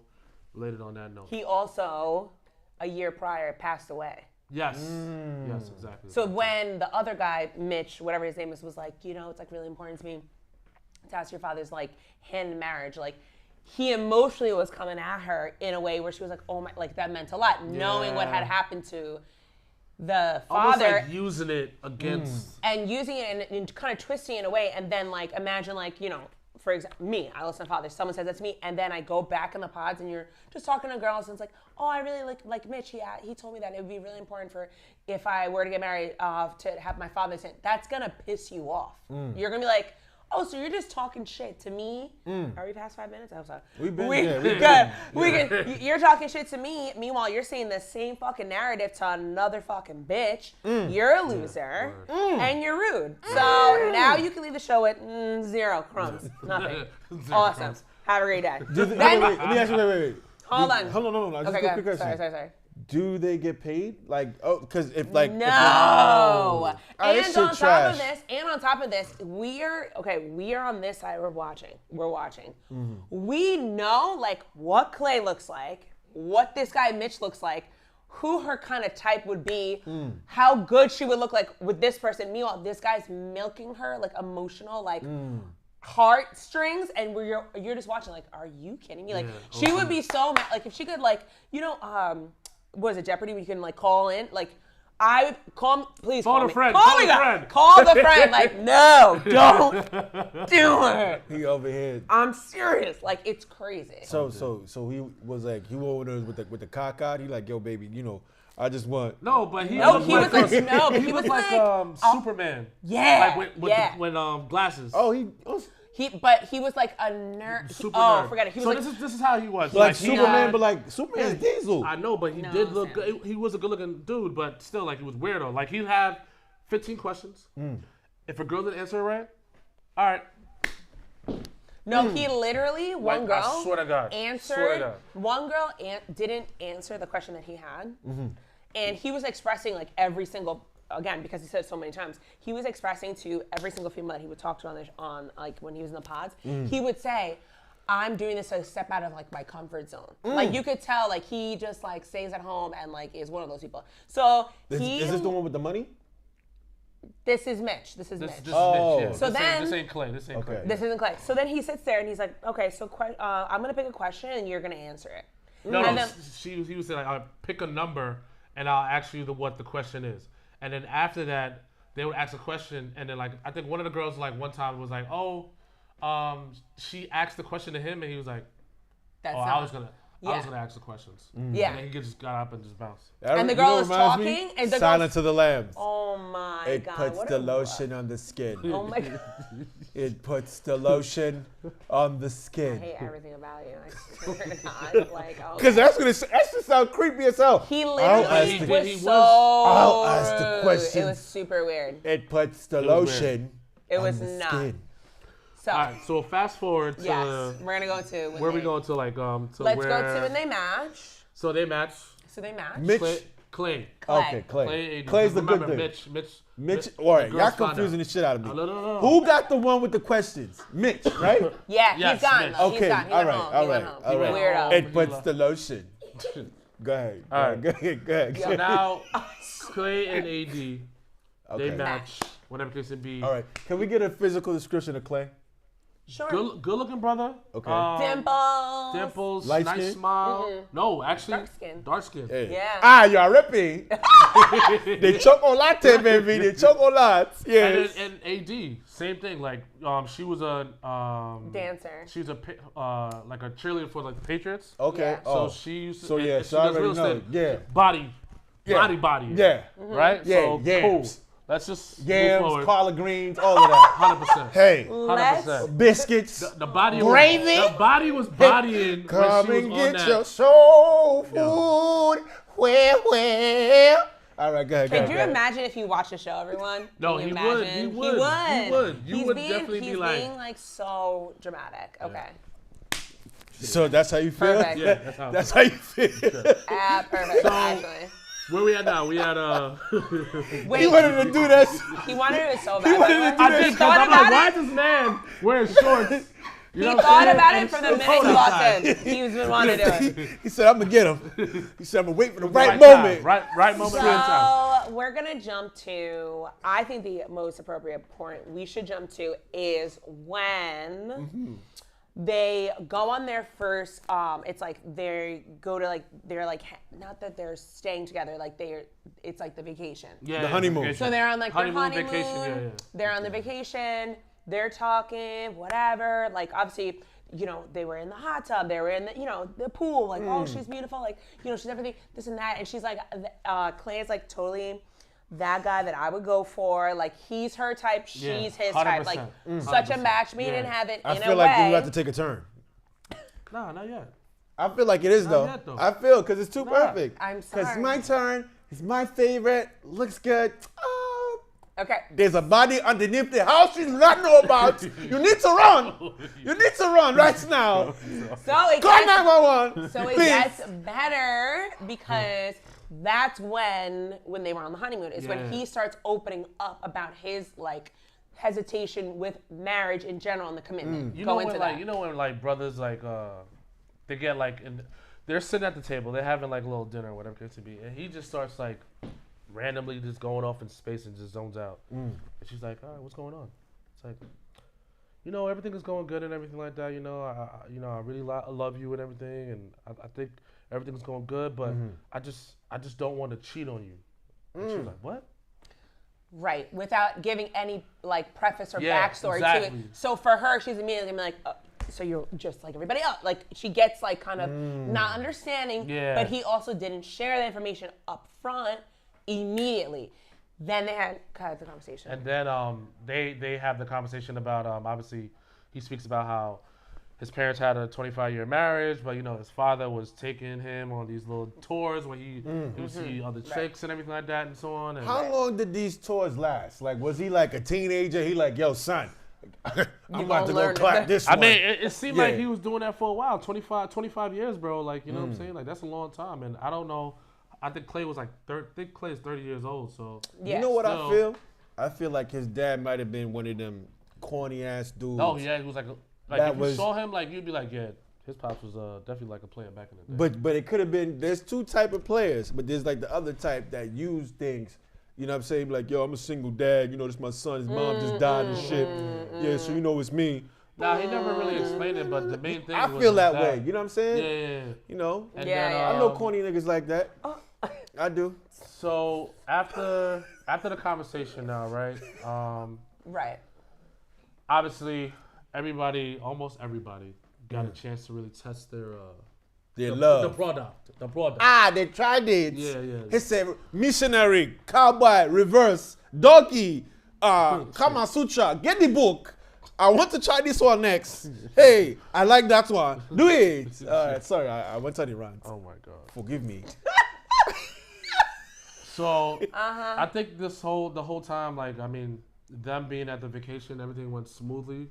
related on that note. He also, a year prior, passed away. Yes. Yes, exactly. So when the other guy, Mitch, whatever his name is, was like, it's like really important to me to ask your father's like hand in marriage, like he emotionally was coming at her in a way where she was like, oh my, like that meant a lot, knowing what had happened to the almost father. like using it against. And using it and kind of twisting it in a way, and then like imagine like, for example, me, I listen to fathers. Someone says that to me, and then I go back in the pods, and you're just talking to girls, and it's like, oh, I really like Mitch. He told me that it would be really important for if I were to get married to have my father say. That's gonna piss you off. You're gonna be like, oh, so you're just talking shit to me? Are we past 5 minutes? I'm sorry. We've been Good. You're talking shit to me. Meanwhile, you're saying the same fucking narrative to another fucking bitch. You're a loser and you're rude. So now you can leave the show with 0 crumbs, nothing. Awesome. Have a great day. Wait, let me ask you. Wait. Hold on. Hold on. Just Okay, a quick go. question. Sorry. Do they get paid? Like, oh, because if like No. this And shit on trash. top of this, we are on this side. We're watching. We know like what Clay looks like, what this guy Mitch looks like, who her kind of type would be, how good she would look like with this person. Meanwhile, this guy's milking her like emotional, like heartstrings, and you're just watching like, are you kidding me? Like she would be so mad. Like if she could like, was it Jeopardy? We can like call in. Like I would please call me. Friend. Call the friend. Like no, don't do it. He over here. I'm serious. Like it's crazy. So he was like he over there with the cock out. He like, yo baby, I just want. No, but he He was was like Superman. Yeah. Like with glasses. Oh, he was like a nerd. Super oh, nerd. forget it. He was so like, this is how he was. like he Superman, had- but like Superman's Diesel. I know, but he did look good. He was a good-looking dude, but still, like, he was weirdo. Like, he'd have 15 questions. If a girl didn't answer it right, all right. no, he literally one girl I swear to God. answered. Swear to God. One girl didn't answer the question that he had, and he was expressing like every single. Again, because he said it so many times, he was expressing to every single female that he would talk to on like when he was in the pods. He would say, "I'm doing this to step out of like my comfort zone." Like you could tell, like he just like stays at home and like is one of those people. So Is this the one with the money? This is Mitch. This is Mitch. This Oh. is Mitch, yeah. So this ain't Clay. This ain't Okay. Clay. This isn't Clay. So then he sits there and he's like, "Okay, so I'm gonna pick a question and you're gonna answer it." No, And then- he would say, like, I'll pick a number and I'll ask you what the question is. And then after that, they would ask a question, and then like I think one of the girls like one time was like, she asked the question to him, and he was like, That's I was gonna ask the questions. Yeah. And then he just got up and just bounced. And the girl is talking, and the Silence of the Lambs. Oh my It God! puts what the a- lotion on the skin. Oh my God! It puts the lotion on the I skin. hate everything about you. I swear to God. Like, oh. Because that's gonna sound creepy as hell. He I'll literally ask was he was- so I'll ask the rude. question. It was super weird. It puts the was lotion It on was the not. skin. So All right, so fast forward to yes, we're gonna go to where we going to like to Let's where go to when they match. so they match. So they match. Mitch. Clay. Okay, Clay. Clay. Clay's the Remember, good dude. Mitch. All right, the y'all girls found confusing out. the shit out of me. No. Who got the one with the questions? Mitch, right? Yeah, Yes, he's gone. Mitch. Though. Okay, He's gone. He all went right, home. all He went right, home. all right. Weirdo. It puts the lotion. Go ahead. All right. Go ahead. So now Clay and AD, Okay. they match. Whatever case it be. All right. Can we get a physical description of Clay? Sure. Good looking brother. Okay. Dimples. Light nice skin? smile. No, actually Dark skin. Dark skin. Hey. Yeah. Ah, you are ripping. The chocolate, baby. The chocolate. Yes. And AD, same thing. Like she was a Dancer. She was a like a cheerleader for like the Patriots. Okay. Yeah. Oh. So she used to. So yeah, and so she I does already real know. estate. Yeah. Body. Yeah. Body. Yeah. Right. Yeah, So yams. cool. Let's just move Yams, forward. collard greens, all of that. 100%. Hey. 100%. Biscuits. The body Gravy? Was, the body was bodying Come when she and was on get that. your soul food. Where? All right, go ahead. Could you imagine if you watched the show, everyone? No, Can you he would. imagine? He would. You He's would being, definitely be he's like. being like so dramatic. Okay. So that's how you feel? Perfect. Yeah, that's how. That's how you feel. Perfect. So- Actually. Where we at now? We at Wait, He wanted to do that. he wanted to do it so bad. wanted to do I that. did. thought I'm like, about why it. is this man wearing shorts? You He know what I'm thought saying? about And it from the it's minute cold he walked outside. in. He's been wanting to do it. He said, I'm going to get him. He said, I'm going to wait for the right time. moment. Right moment. Right time. So we're gonna jump to. I think the most appropriate point we should jump to is when they go on their first. It's like they go to like they're like not that they're staying together. Like they're. It's like the vacation. Yeah, The honeymoon. vacation. So they're on like their honeymoon. vacation. Yeah. They're on the vacation. they're talking, whatever. Like, obviously, you know, they were in the hot tub, they were in the, you know, the pool. Like, oh, she's beautiful. Like, you know, she's everything, this and that. And she's like, Clay is like totally that guy that I would go for. Like, he's her type, she's his type. Like, such a match made in heaven. I feel like you have to take a turn. Nah, not yet. I feel like it is though. I feel because it's too perfect. I'm sorry. Because it's my turn. It's my favorite. Looks good. Okay. There's a body underneath the house you do not know about. You need to run. You need to run right now. So it Call gets, 911. so it gets better because that's when they were on the honeymoon is when he starts opening up about his like hesitation with marriage in general and the commitment. You know when like brothers like they get like they're sitting at the table, they're having like a little dinner or whatever it to be, and he just starts like randomly just going off in space and just zones out. And she's like, all right, what's going on? It's like, you know, everything is going good and everything like that. You know, I really love you and everything, and I think everything's going good, but I just don't want to cheat on you. And she's like, what? Right, without giving any like preface or backstory to it. So for her, she's immediately gonna be like, so you're just like everybody else. Like she gets like kind of not understanding, but he also didn't share the information up front immediately. Then they had the conversation. And then they have the conversation about obviously he speaks about how his parents had a 25-year marriage, but you know his father was taking him on these little tours where he would see other chicks and everything like that and so on. And how long did these tours last? Like, was he like a teenager? He like, yo, son, I'm about to go clap this one. I mean, it seemed like he was doing that for a while, 25 years, bro. Like, you know what I'm saying? Like, that's a long time. And I don't know. I think Clay was like, I think Clay is 30 years old, so. You know what I feel? I feel like his dad might have been one of them corny ass dudes. Oh, yeah, he was like if you saw him, like, you'd be like, yeah, his pops was definitely like a player back in the day. But it could have been, there's two type of players, but there's like the other type that use things, you know what I'm saying? Like, yo, I'm a single dad, you know, this is my son, his mom just died and shit. Yeah, so you know it's me. Nah, he never really explained it, but the main thing I was feel that way, you know what I'm saying? Yeah. You know? And I know corny niggas like that. I do. So after the conversation now, right? Right. Obviously, almost everybody, got a chance to really test their love. The product. They tried it. Yeah. He said missionary, cowboy, reverse, doggy, Kama Sutra. Get the book. I want to try this one next. Hey, I like that one. Do it. All right, sorry, I went on the rant. Oh my God. Forgive me. So I think the whole time, like, I mean, them being at the vacation, everything went smoothly.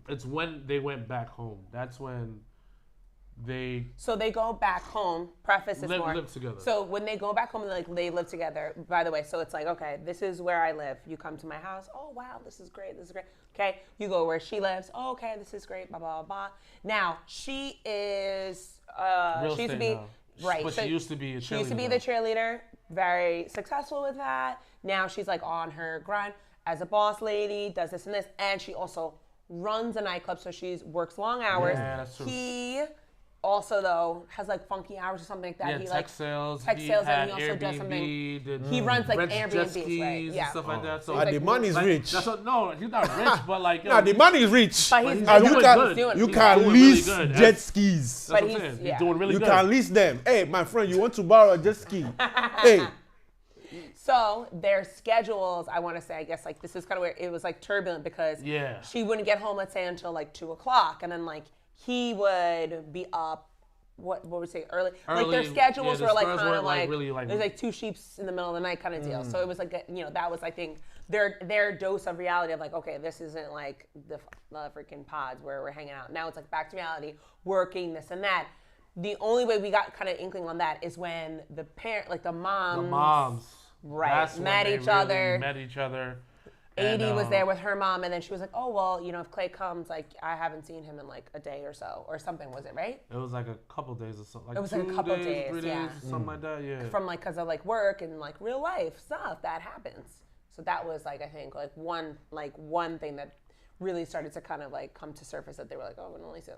It's when they went back home. That's when So they go back home. Preface this more. Live together. So when they go back home, they live together. By the way, so it's like, okay, this is where I live. You come to my house. Oh wow, this is great. This is great. Okay, you go where she lives. Oh, okay, this is great. Blah blah blah. Now she is. She used to be. Right. But so she used to be a cheerleader. She used to be the cheerleader. Very successful with that. Now she's like on her grind as a boss lady, does this and this, and she also runs a nightclub, so she works long hours. Yeah, that's true. He also though has like funky hours or something like that. Yeah, he tech sales, and he also Airbnb, does something. He runs like Airbnbs, right? Yeah, and stuff like that. So the money's rich. No, he's not rich, but like the money's rich. But he's you can lease jet skis. That's what I'm saying. He's doing really good. You can lease them. Hey, my friend, you want to borrow a jet ski? Hey. So their schedules, I want to say, I guess like this is kind of where it was like turbulent because she wouldn't get home, let's say, until like 2:00, and then like he would be up. What would we say early? Like their schedules were like kind of like really, there's like two sheeps in the middle of the night kind of deal. So it was like that was I think their dose of reality of like, okay, this isn't like the freaking pods where we're hanging out. Now it's like back to reality, working this and that. The only way we got kind of inkling on that is when the parent, like the moms. Right, met each other. 80 was there with her mom, and then she was like, oh, well, if Clay comes, like, I haven't seen him in, like, a day or so, or something, was it, right? It was, like, a couple days or something. Like, it was, like, a couple days, 3 days, something like that, yeah. From, like, because of, like, work and, like, real life stuff, that happens. So that was, like, I think, like, one thing that really started to kind of, like, come to surface that they were like, oh, we're only so.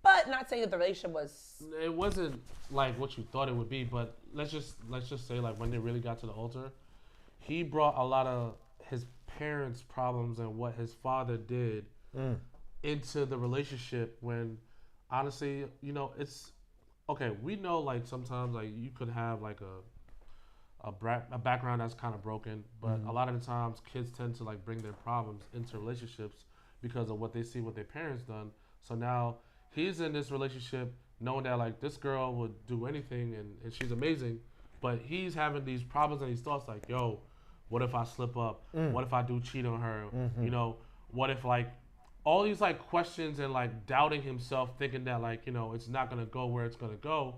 But not saying that the relationship was. It wasn't like what you thought it would be, but let's just say like when they really got to the altar, he brought a lot of his parents' problems and what his father did into the relationship when, honestly, you know, it's okay. We know like sometimes like you could have like a background that's kind of broken, but a lot of the times kids tend to like bring their problems into relationships because of what they see what their parents done. So now he's in this relationship knowing that like this girl would do anything and she's amazing, but he's having these problems and these thoughts like, yo, what if I slip up? What if I do cheat on her? You know, what if like all these like questions and like doubting himself, thinking that like, you know, it's not gonna go where it's gonna go.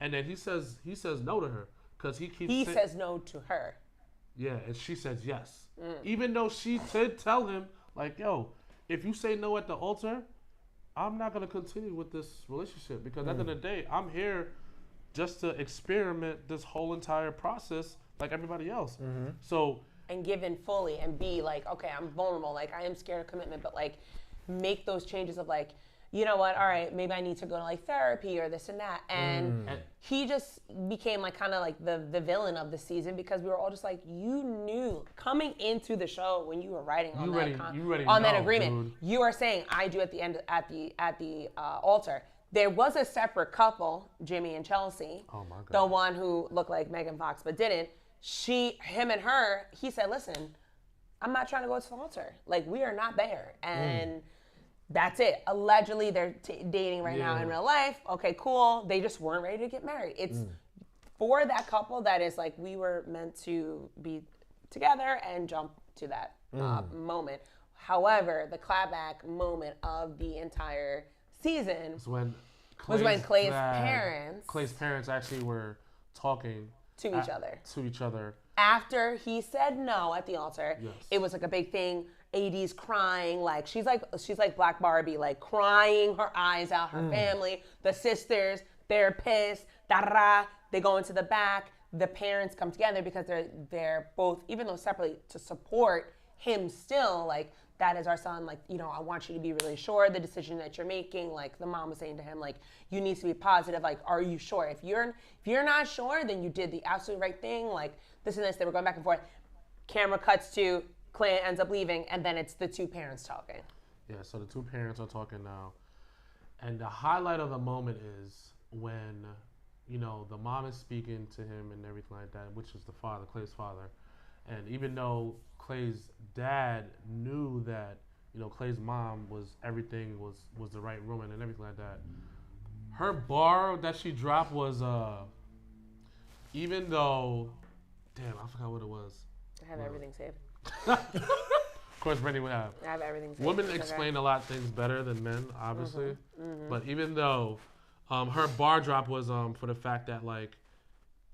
And then he says no to her because he says no to her. Yeah, and she says yes. Even though she did tell him like, yo, if you say no at the altar, I'm not gonna continue with this relationship because at the end of the day, I'm here just to experiment this whole entire process like everybody else. So and give in fully and be like, okay, I'm vulnerable. Like I am scared of commitment, but like make those changes of like, you know what? All right, maybe I need to go to like therapy or this and that. And he just became like kind of like the villain of the season because we were all just like, you knew coming into the show when you were writing on that agreement, dude. You are saying I do at the end at the altar. There was a separate couple, Jimmy and Chelsea. Oh my God. The one who looked like Megan Fox but didn't. Him and her, he said, listen, I'm not trying to go to the altar. Like, we are not there. And that's it. Allegedly, they're dating right now in real life. Okay, cool. They just weren't ready to get married. It's for that couple that is like, we were meant to be together and jump to that moment. However, the clapback moment of the entire season was when Clay's parents actually were talking to each other. After he said no at the altar, it was like a big thing. AD's crying, like she's like Black Barbie, like crying her eyes out. Her family, the sisters, they're pissed. They go into the back. The parents come together because they're both, even though separately, to support him still. Like that is our son. Like, you know, I want you to be really sure of the decision that you're making. Like the mom was saying to him, like, you need to be positive. Like, are you sure? If you're not sure, then you did the absolute right thing. Like this and this. They were going back and forth. Camera cuts to Clay ends up leaving, and then it's the two parents talking. Yeah, so the two parents are talking now. And the highlight of the moment is when, you know, the mom is speaking to him and everything like that, which is the father, Clay's father. And even though Clay's dad knew that, you know, Clay's mom was everything, was the right woman and everything like that, her bar that she dropped was, even though, damn, I forgot what it was. I have everything saved. Of course, Brittany would have. I have everything saved. Women explain a lot of things better than men, obviously. But even though her bar drop was for the fact that, like,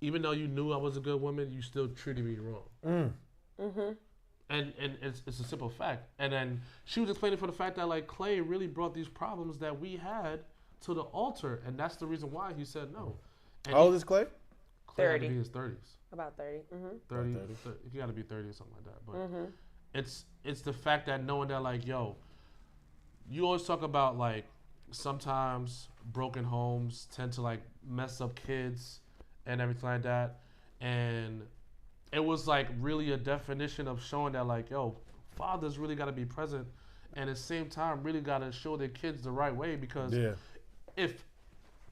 even though you knew I was a good woman, you still treated me wrong. And it's a simple fact. And then she was explaining for the fact that, like, Clay really brought these problems that we had to the altar, and that's the reason why he said no. And how old is Clay? Clay had to be in his 30s. About 30. 30. You got to be 30 or something like that. But it's the fact that knowing that, like, yo, you always talk about, like, sometimes broken homes tend to, like, mess up kids and everything like that. And it was, like, really a definition of showing that, like, yo, fathers really got to be present and at the same time really got to show their kids the right way because if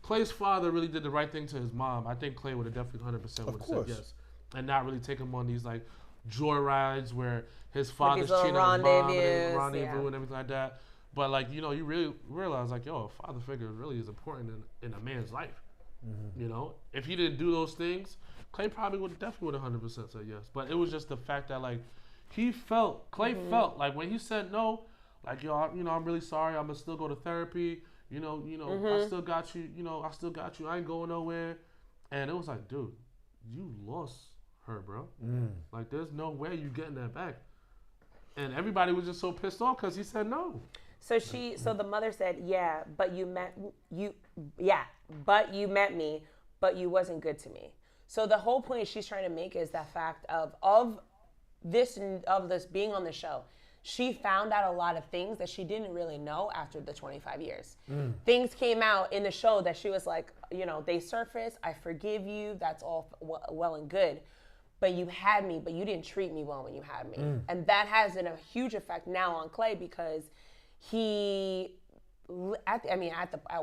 Clay's father really did the right thing to his mom, I think Clay would have definitely 100% would have said yes. And not really take him on these, like, joy rides where his father's cheating on his mom and rendezvous and everything like that. But, like, you know, you really realize, like, yo, a father figure really is important in a man's life. You know? If he didn't do those things, Clay probably would have 100% said yes. But it was just the fact that, like, Clay felt, like, when he said no, like, yo, I'm really sorry. I'm going to still go to therapy. You know, I still got you. I still got you. I ain't going nowhere. And it was like, dude, you lost her, bro. Like, there's no way you getting that back. And everybody was just so pissed off because he said no. So the mother said, but you met me, but you wasn't good to me. So the whole point she's trying to make is that fact of this being on the show. She found out a lot of things that she didn't really know after the 25 years. Things came out in the show that she was like, you know, they surfaced. I forgive you. That's all well and good. But you had me, but you didn't treat me well when you had me. And that has a huge effect now on Clay because at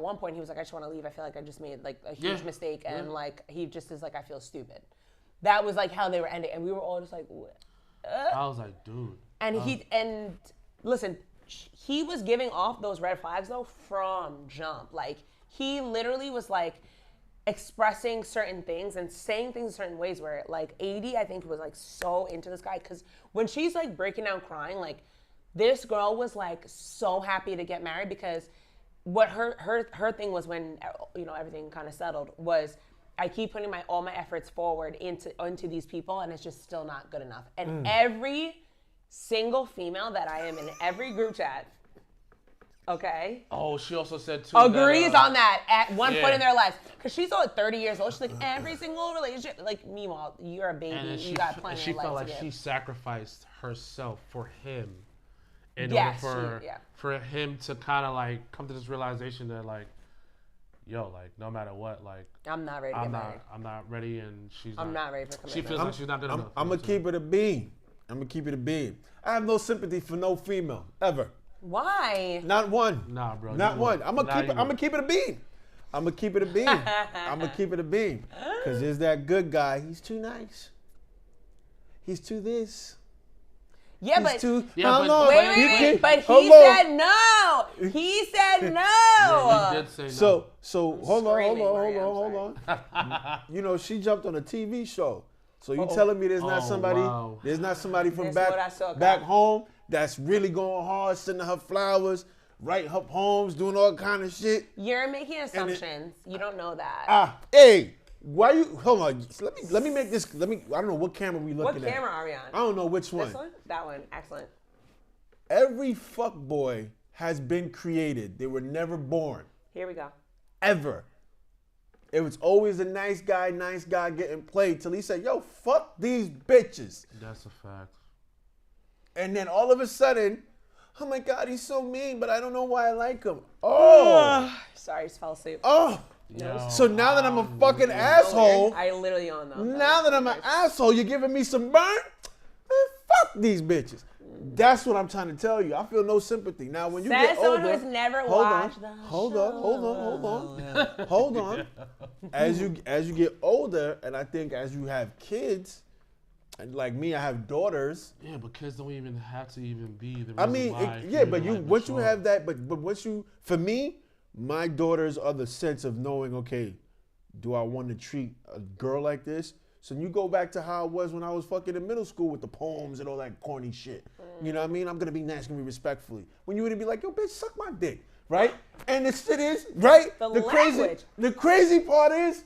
one point he was like, I just want to leave. I feel like I just made like a huge mistake, and like he just is like, I feel stupid. That was like how they were ending, and we were all just like, I was like, dude. And listen, he was giving off those red flags though from jump. Like he literally was like expressing certain things and saying things in certain ways where like AD I think was like so into this guy, because when she's like breaking down crying, like this girl was like so happy to get married, because what her thing was when everything kind of settled was, I keep putting all my efforts forward into these people, and it's just still not good enough. And every single female that I am in every group chat, okay? Oh, she also said too. Agrees on that at one point in their lives, because she's only 30 years old. She's like, every single relationship. Like, meanwhile, you're a baby. You got plenty of life to give. She felt like she sacrificed herself for him in order for him to kind of like come to this realization that like, yo, like no matter what, like I'm not ready to get married. I'm not ready, and I'm not ready for commitment. She feels like she's not good enough. I'm gonna keep it a bean. I have no sympathy for no female ever. Why? Not one. Nah, bro. Not one. I'm gonna keep it a bean. I'm gonna keep it a bean. Cause there's that good guy. He's too nice. He's too this. Yeah, He's but too, wait. But he said no. He said no. Yeah, he did say no. So hold on. You know, she jumped on a TV show. So you telling me there's not somebody from back home that's really going hard, sending her flowers, writing her poems, doing all kind of shit? You're making assumptions. You don't know that. Hey, why you? Hold on. Let me make this. I don't know what camera we looking at. What camera are we on? I don't know which one. This one? That one. Excellent. Every fuckboy has been created. They were never born. Here we go. Ever. It was always a nice guy getting played till he said, yo, fuck these bitches. That's a fact. And then all of a sudden, oh my God, he's so mean, but I don't know why I like him. Oh. Sorry, just fell asleep. Oh. Yo, so now that I'm a fucking asshole. I literally yawned though. Now that I'm an asshole, you're giving me some burn? Man, fuck these bitches. That's what I'm trying to tell you. I feel no sympathy. Now, when you get older, someone who's never watched the hold on. As you get older, and I think as you have kids, and like me, I have daughters. Yeah, but kids don't even have to even be the reason I mean, but once you have that, but once you, for me, my daughters are the sense of knowing, okay, do I want to treat a girl like this? So you go back to how it was when I was fucking in middle school with the poems and all that corny shit. You know what I mean? I'm going to be nice, going to be respectfully. When you would be like, yo, bitch, suck my dick, right? And the shit is, right? The crazy part is,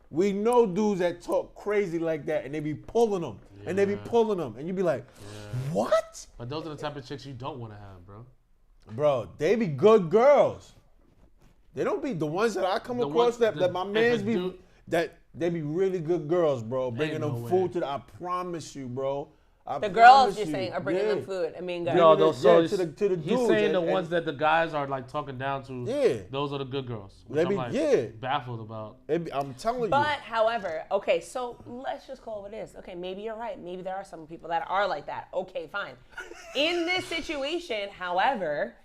we know dudes that talk crazy like that and they be pulling them. Yeah. And they be pulling them. And you be like, what? But those are the type of chicks you don't want to have, bro. Bro, they be good girls. They don't be the ones that I come across that my mans be, that they be really good girls, bro. Bringing them food to I promise you, bro. The girls you're saying are bringing them food. I mean, guys. No, to the dudes. He's saying the ones that the guys are like talking down to. Yeah. Those are the good girls. They be, baffled about. I'm telling you. But, however, okay, so let's just call it what it is. Okay, maybe you're right. Maybe there are some people that are like that. Okay, fine. In this situation, however,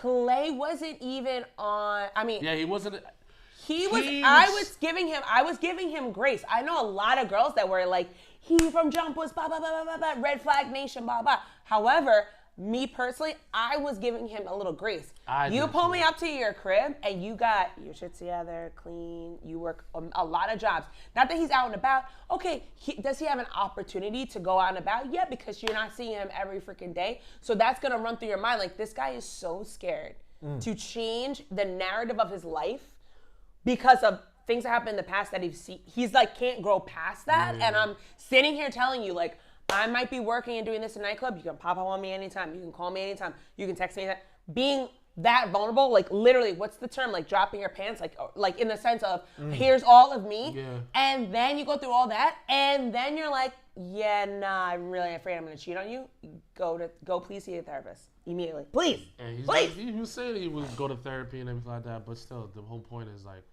Clay wasn't even on. I mean. Yeah, he wasn't. I was giving him grace. I know a lot of girls that were like, he from Jump was blah, blah, blah, blah, blah, red flag nation, blah, blah. However, me personally, I was giving him a little grace. You pull me up to your crib and you got your shit together, clean, you work a lot of jobs. Not that he's out and about. Okay, does he have an opportunity to go out and about? Yeah, because you're not seeing him every freaking day. So that's going to run through your mind. Like, this guy is so scared to change the narrative of his life because of things that happened in the past that he's like can't grow past that. And I'm sitting here telling you, like, I might be working and doing this in a nightclub. You can pop up on me anytime. You can call me anytime. You can text me anytime. Being that vulnerable, like literally, what's the term? Like dropping your pants, like in the sense of here's all of me. Yeah. And then you go through all that, and then you're like, yeah, nah, I'm really afraid I'm gonna cheat on you. Go please see a therapist immediately, please. And please. He was saying he would go to therapy and everything like that, but still, the whole point is like.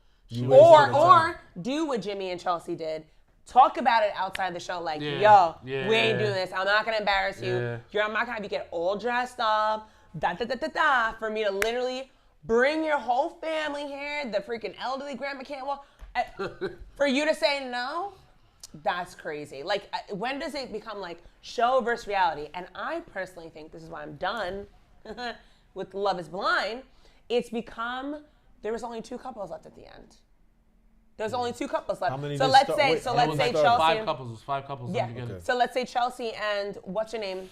Or do what Jimmy and Chelsea did. Talk about it outside the show, like, we ain't doing this. I'm not gonna embarrass you. I'm not gonna have you get all dressed up, for me to literally bring your whole family here, the freaking elderly grandma can't walk, for you to say no, that's crazy. Like, when does it become like show versus reality? And I personally think this is why I'm done with Love is Blind. It's become, there was only 2 couples left at the end. There's only 2 couples left. So let's say Chelsea. 5 couples. It was 5 couples in the beginning. So let's say Chelsea and what's your name?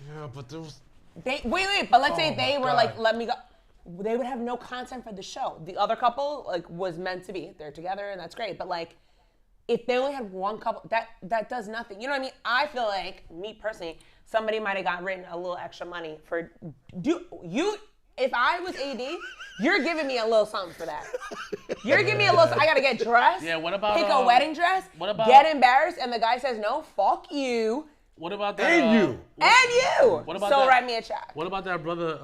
Yeah, but there was. Wait. But let's say they were like, let me go. They would have no content for the show. The other couple like was meant to be. They're together and that's great. But like, if they only had 1 couple, that does nothing. You know what I mean? I feel like, me personally, somebody might have got written a little extra money for if I was AD, you're giving me a little something for that. You're giving me a little. I gotta get dressed. Yeah. What about pick a wedding dress? What about get embarrassed and the guy says no? Fuck you. What about that? And you. What about so that? write me a check. What about that brother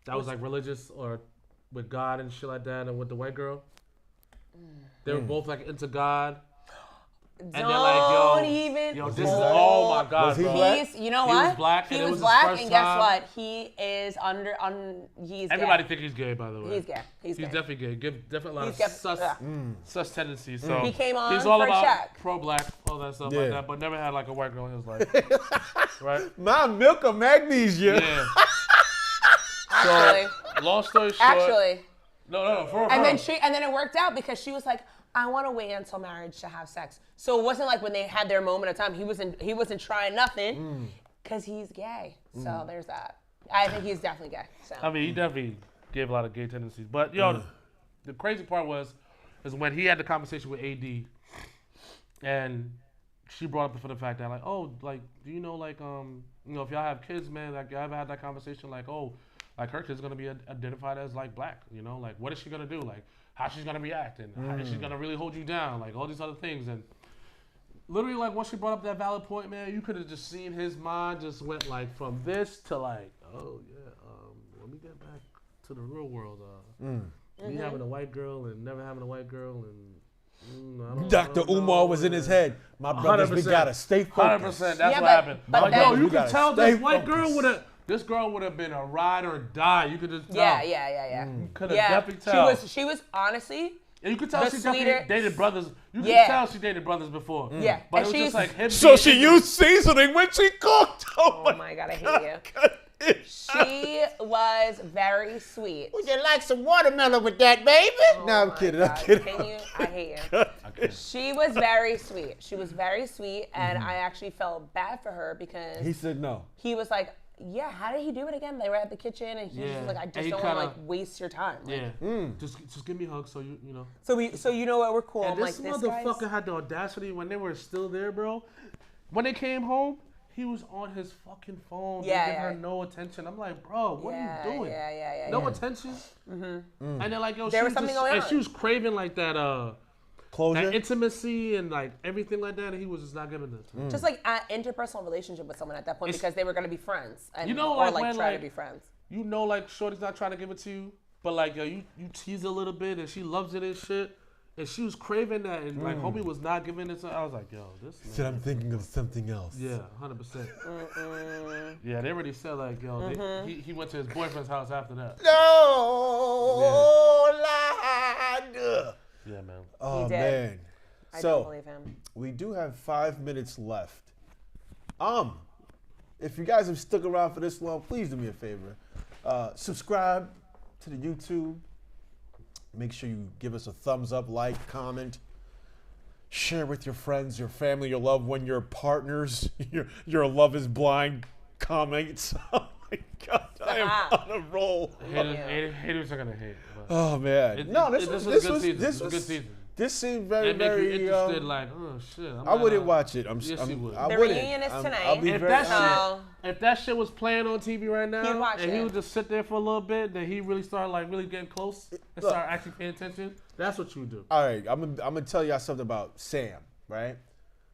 that was like religious or with God and shit like that, and with the white girl? They were both like into God. And they're like, yo, this is, oh my God, was he bro. black? You know He what? was black, He and it was was his black, first and guess time. what? He is he's Everybody gay. think he's gay, by the way. He's gay. He's gay. definitely gay. Definitely a lot He's of gay. sus tendencies. So He came on he's all for a about check. pro-black, all that stuff like Yeah. that, but never had like a white girl in his life. Right? My milk of magnesia. Yeah. Actually, Long story short. No, for and her. then it worked out because she was like, I want to wait until marriage to have sex. So it wasn't like when they had their moment of time. He wasn't trying nothing because he's gay. So there's that. I think he's definitely gay. So. I mean, he definitely gave a lot of gay tendencies. But yo, the crazy part is when he had the conversation with AD, and she brought up for the fact that like, oh, like, do you know like if y'all have kids, man, like y'all ever had that conversation like, oh, like her kid's gonna be identified as like black, you know, like what is she gonna do, like how she's gonna react, and how is she gonna really hold you down, like all these other things. And literally, like, once she brought up that valid point, man, you could have just seen his mind just went like from this to like, oh yeah, let me get back to the real world. Me having a white girl and never having a white girl, and Dr. Umar was in his head. My brothers, we 100%. gotta stay focused. 100%. That's what happened. but Like, then- yo, you We could gotta tell stay this white girl focused. this girl would have been a ride or die. You could just tell. Yeah. Could have definitely tell. She was honestly. And you could tell the she sweeter- definitely dated brothers. You could Yeah. tell she dated brothers before. Yeah. But And it was she's- just like him. So being she ignorant. used seasoning when she cooked. Oh my God, I hate you. She was very sweet. Would you like some watermelon with that, baby? No, I'm my kidding. God. I'm kidding. Can you? I hate you. She was very sweet. She was very sweet, and I actually felt bad for her because He said no. he was like, yeah, how did he do it again? They were at the kitchen, and he was just like, I And just he don't want to kinda- like waste your time. Like, Yeah. Just give me a hug so you know. So you know what? We're cool. And I'm this like, this motherfucker guy's. had the audacity when they were still there, bro. When they came home, he was on his fucking phone. Yeah, giving her yeah. no attention. I'm like, bro, what are you doing? Yeah. No attention. And then like, yo, There she was something just, going and on. she was craving like that Closure. intimacy and like everything like that, and he was just not giving it to her. Just like an interpersonal relationship with someone at that point because they were gonna be friends, and You know, or like, like when, try like- to be friends. You know, like Shorty's not trying to give it to you, but like yo, you tease a little bit, and she loves it and shit. And she was craving that, and like homie was not giving it to her. I was like, yo, this. Said I'm thinking of something else. Yeah, 100%. Yeah, they already said like, yo, he went to his boyfriend's house after that. No, lad. Yeah, man. Oh He did. man. I So don't believe him. we do have 5 minutes left. If you guys have stuck around for this long, please do me a favor. Subscribe to the YouTube. Make sure you give us a thumbs up, like, comment. Share with your friends, your family, your loved one, your partners, your Love is Blind comments. Oh my God, I am on a roll. Haters are gonna hate. But Oh man. This was was a good season. This was a good season. This seemed very, It make you very. interested, like, oh shit. I wouldn't watch it. Yes, you would. I The wouldn't. reunion is tonight. I'll be If very that honest. shit, if that shit was playing on TV right He'd now, watch and he it. would just sit there for a little bit, then he really started like really getting close and Look. start actually paying attention. That's what you would do. All right, I'm gonna tell y'all something about Sam, right?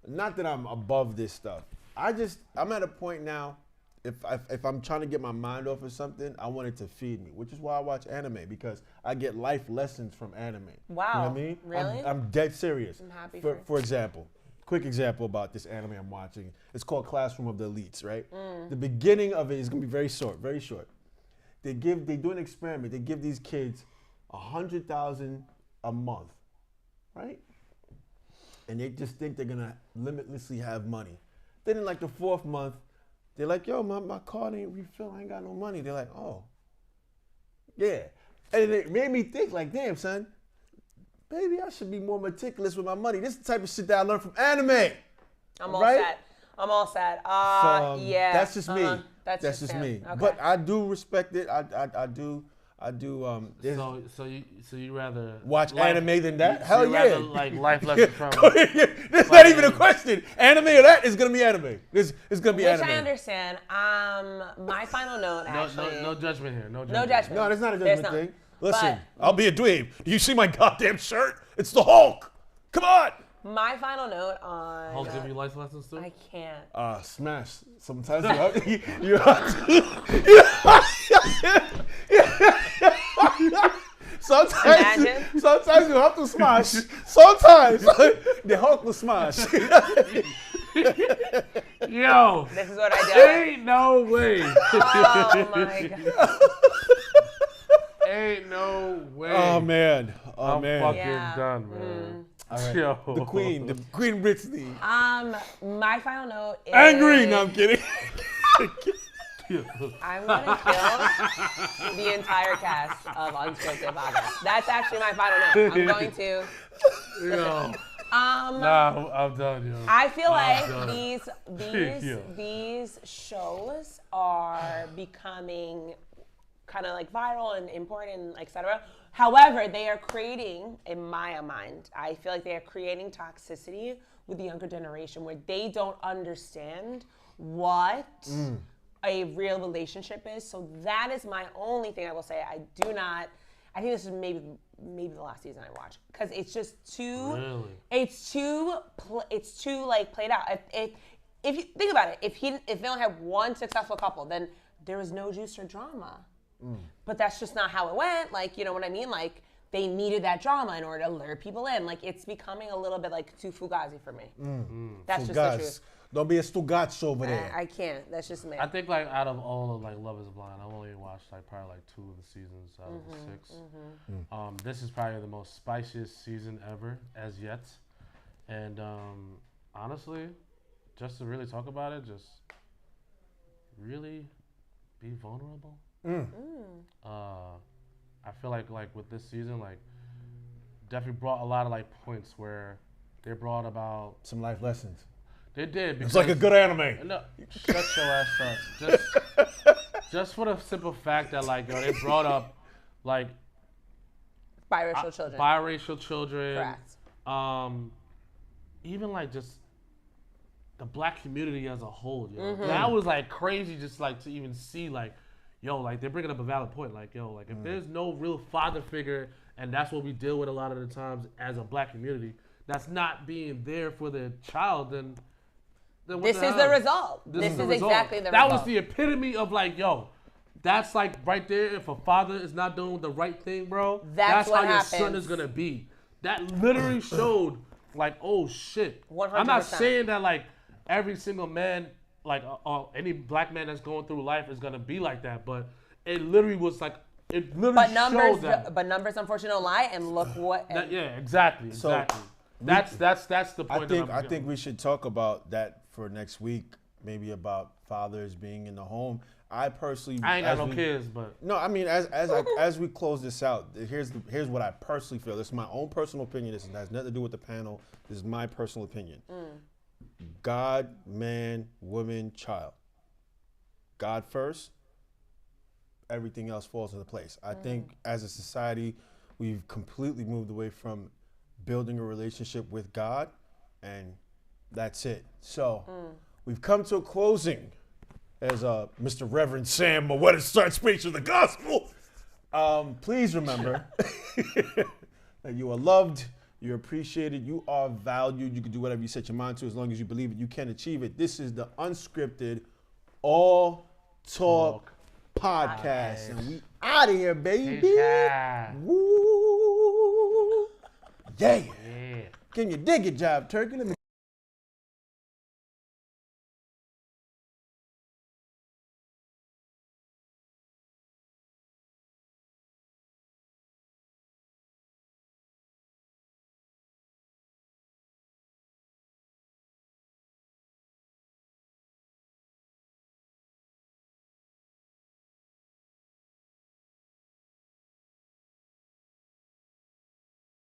Not that I'm above this stuff. I'm at a point now. If I'm trying to get my mind off of something, I want it to feed me, which is why I watch anime, because I get life lessons from anime. Wow. You know what I mean? Really? I'm dead serious. I'm happy For for you. example, quick example about this anime I'm watching. It's called Classroom of the Elites, right? The beginning of it is gonna be very short, very short. They do an experiment. They give these kids $100,000 a month, right? And they just think they're gonna limitlessly have money. Then in like the 4th month, they're like, yo, my card ain't refilled. I ain't got no money. They're like, oh, yeah. And it made me think like, damn, son, maybe I should be more meticulous with my money. This is the type of shit that I learned from anime. I'm all set. Yeah. That's just me. That's just him. me. Okay. But I do respect it. I do. So you rather watch anime than that? Hell you yeah! rather, like life lessons from. There's not even a question. Anime or that is gonna be anime. It's gonna be anime. Which I understand. My final note, actually. No judgment here. No judgment. No, there's not a judgment thing. Listen, But I'll be a dweeb. Do you see my goddamn shirt? It's the Hulk. Come on. my final note on. Hulk give you life lessons too? I can't. Smash. Sometimes you have to. Sometimes you have to smash. Sometimes the Hulk will smash. Yo, This is what I do. ain't no way. Oh my god. Ain't no way. Oh man. I'm man. fucking Yeah. done, man. All right. Yo. The Queen Brittany. My final note is. Angry. No, I'm kidding. I'm gonna kill the entire cast of Unscripted Podcast. That's actually my final note. I'm going to. Yo. Nah, I'm done, yo. I feel like Yeah. these shows are becoming kind of like viral and important, etc. However, they are creating, in my mind, I feel like they are creating toxicity with the younger generation where they don't understand what a real relationship is. So that is my only thing I will say. I think this is maybe the last season I watched because it's just too. Really? It's too like played out. If you think about it, if they only had one successful couple, then there was no juice or drama. But that's just not how it went. Like, you know what I mean? Like, they needed that drama in order to lure people in. Like, it's becoming a little bit like too fugazi for me. That's just the truth. Don't be a Stugazzo over there. I can't. That's just me. I think like out of all of like Love Is Blind, I've only watched like probably like 2 of the seasons out of the 6. This is probably the most spiciest season ever as yet, and honestly, just to really talk about it, just really be vulnerable. I feel like with this season, like definitely brought a lot of like points where they brought about some life lessons. They did. It's like a good anime. No, shut your ass up. Just for the simple fact that like they brought up like biracial children. Correct. Even like just the black community as a whole. That was like crazy. Just like to even see like. Yo, like they're bringing up a valid point. Like, yo, like if there's no real father figure, and that's what we deal with a lot of the times as a black community, that's not being there for the child, then this is the result. This is exactly the result. That was the epitome of like, yo, that's like right there. If a father is not doing the right thing, bro, that's how your son is gonna be. That literally showed like, oh shit. 100%. I'm not saying that like every single man. Like any black man that's going through life is gonna be like that, but it literally was like showed that. But numbers, unfortunately, don't lie. And look what. Exactly. That's the point. I think we should talk about that for next week. Maybe about fathers being in the home. I ain't got no kids, but no. I mean, as we close this out, here's what I personally feel. This is my own personal opinion. This has nothing to do with the panel. This is my personal opinion. God, man, woman, child. God first, everything else falls into place. I think as a society, we've completely moved away from building a relationship with God, and that's it. So we've come to a closing as Mr. Reverend Sam Moweta starts preaching the gospel. Please remember that you are loved. You're appreciated. You are valued. You can do whatever you set your mind to as long as you believe it. You can achieve it. This is the Unscripted All Talk Podcast. And we out of here, baby. Woo. Yeah. Can you dig it, Job Turkey? Let me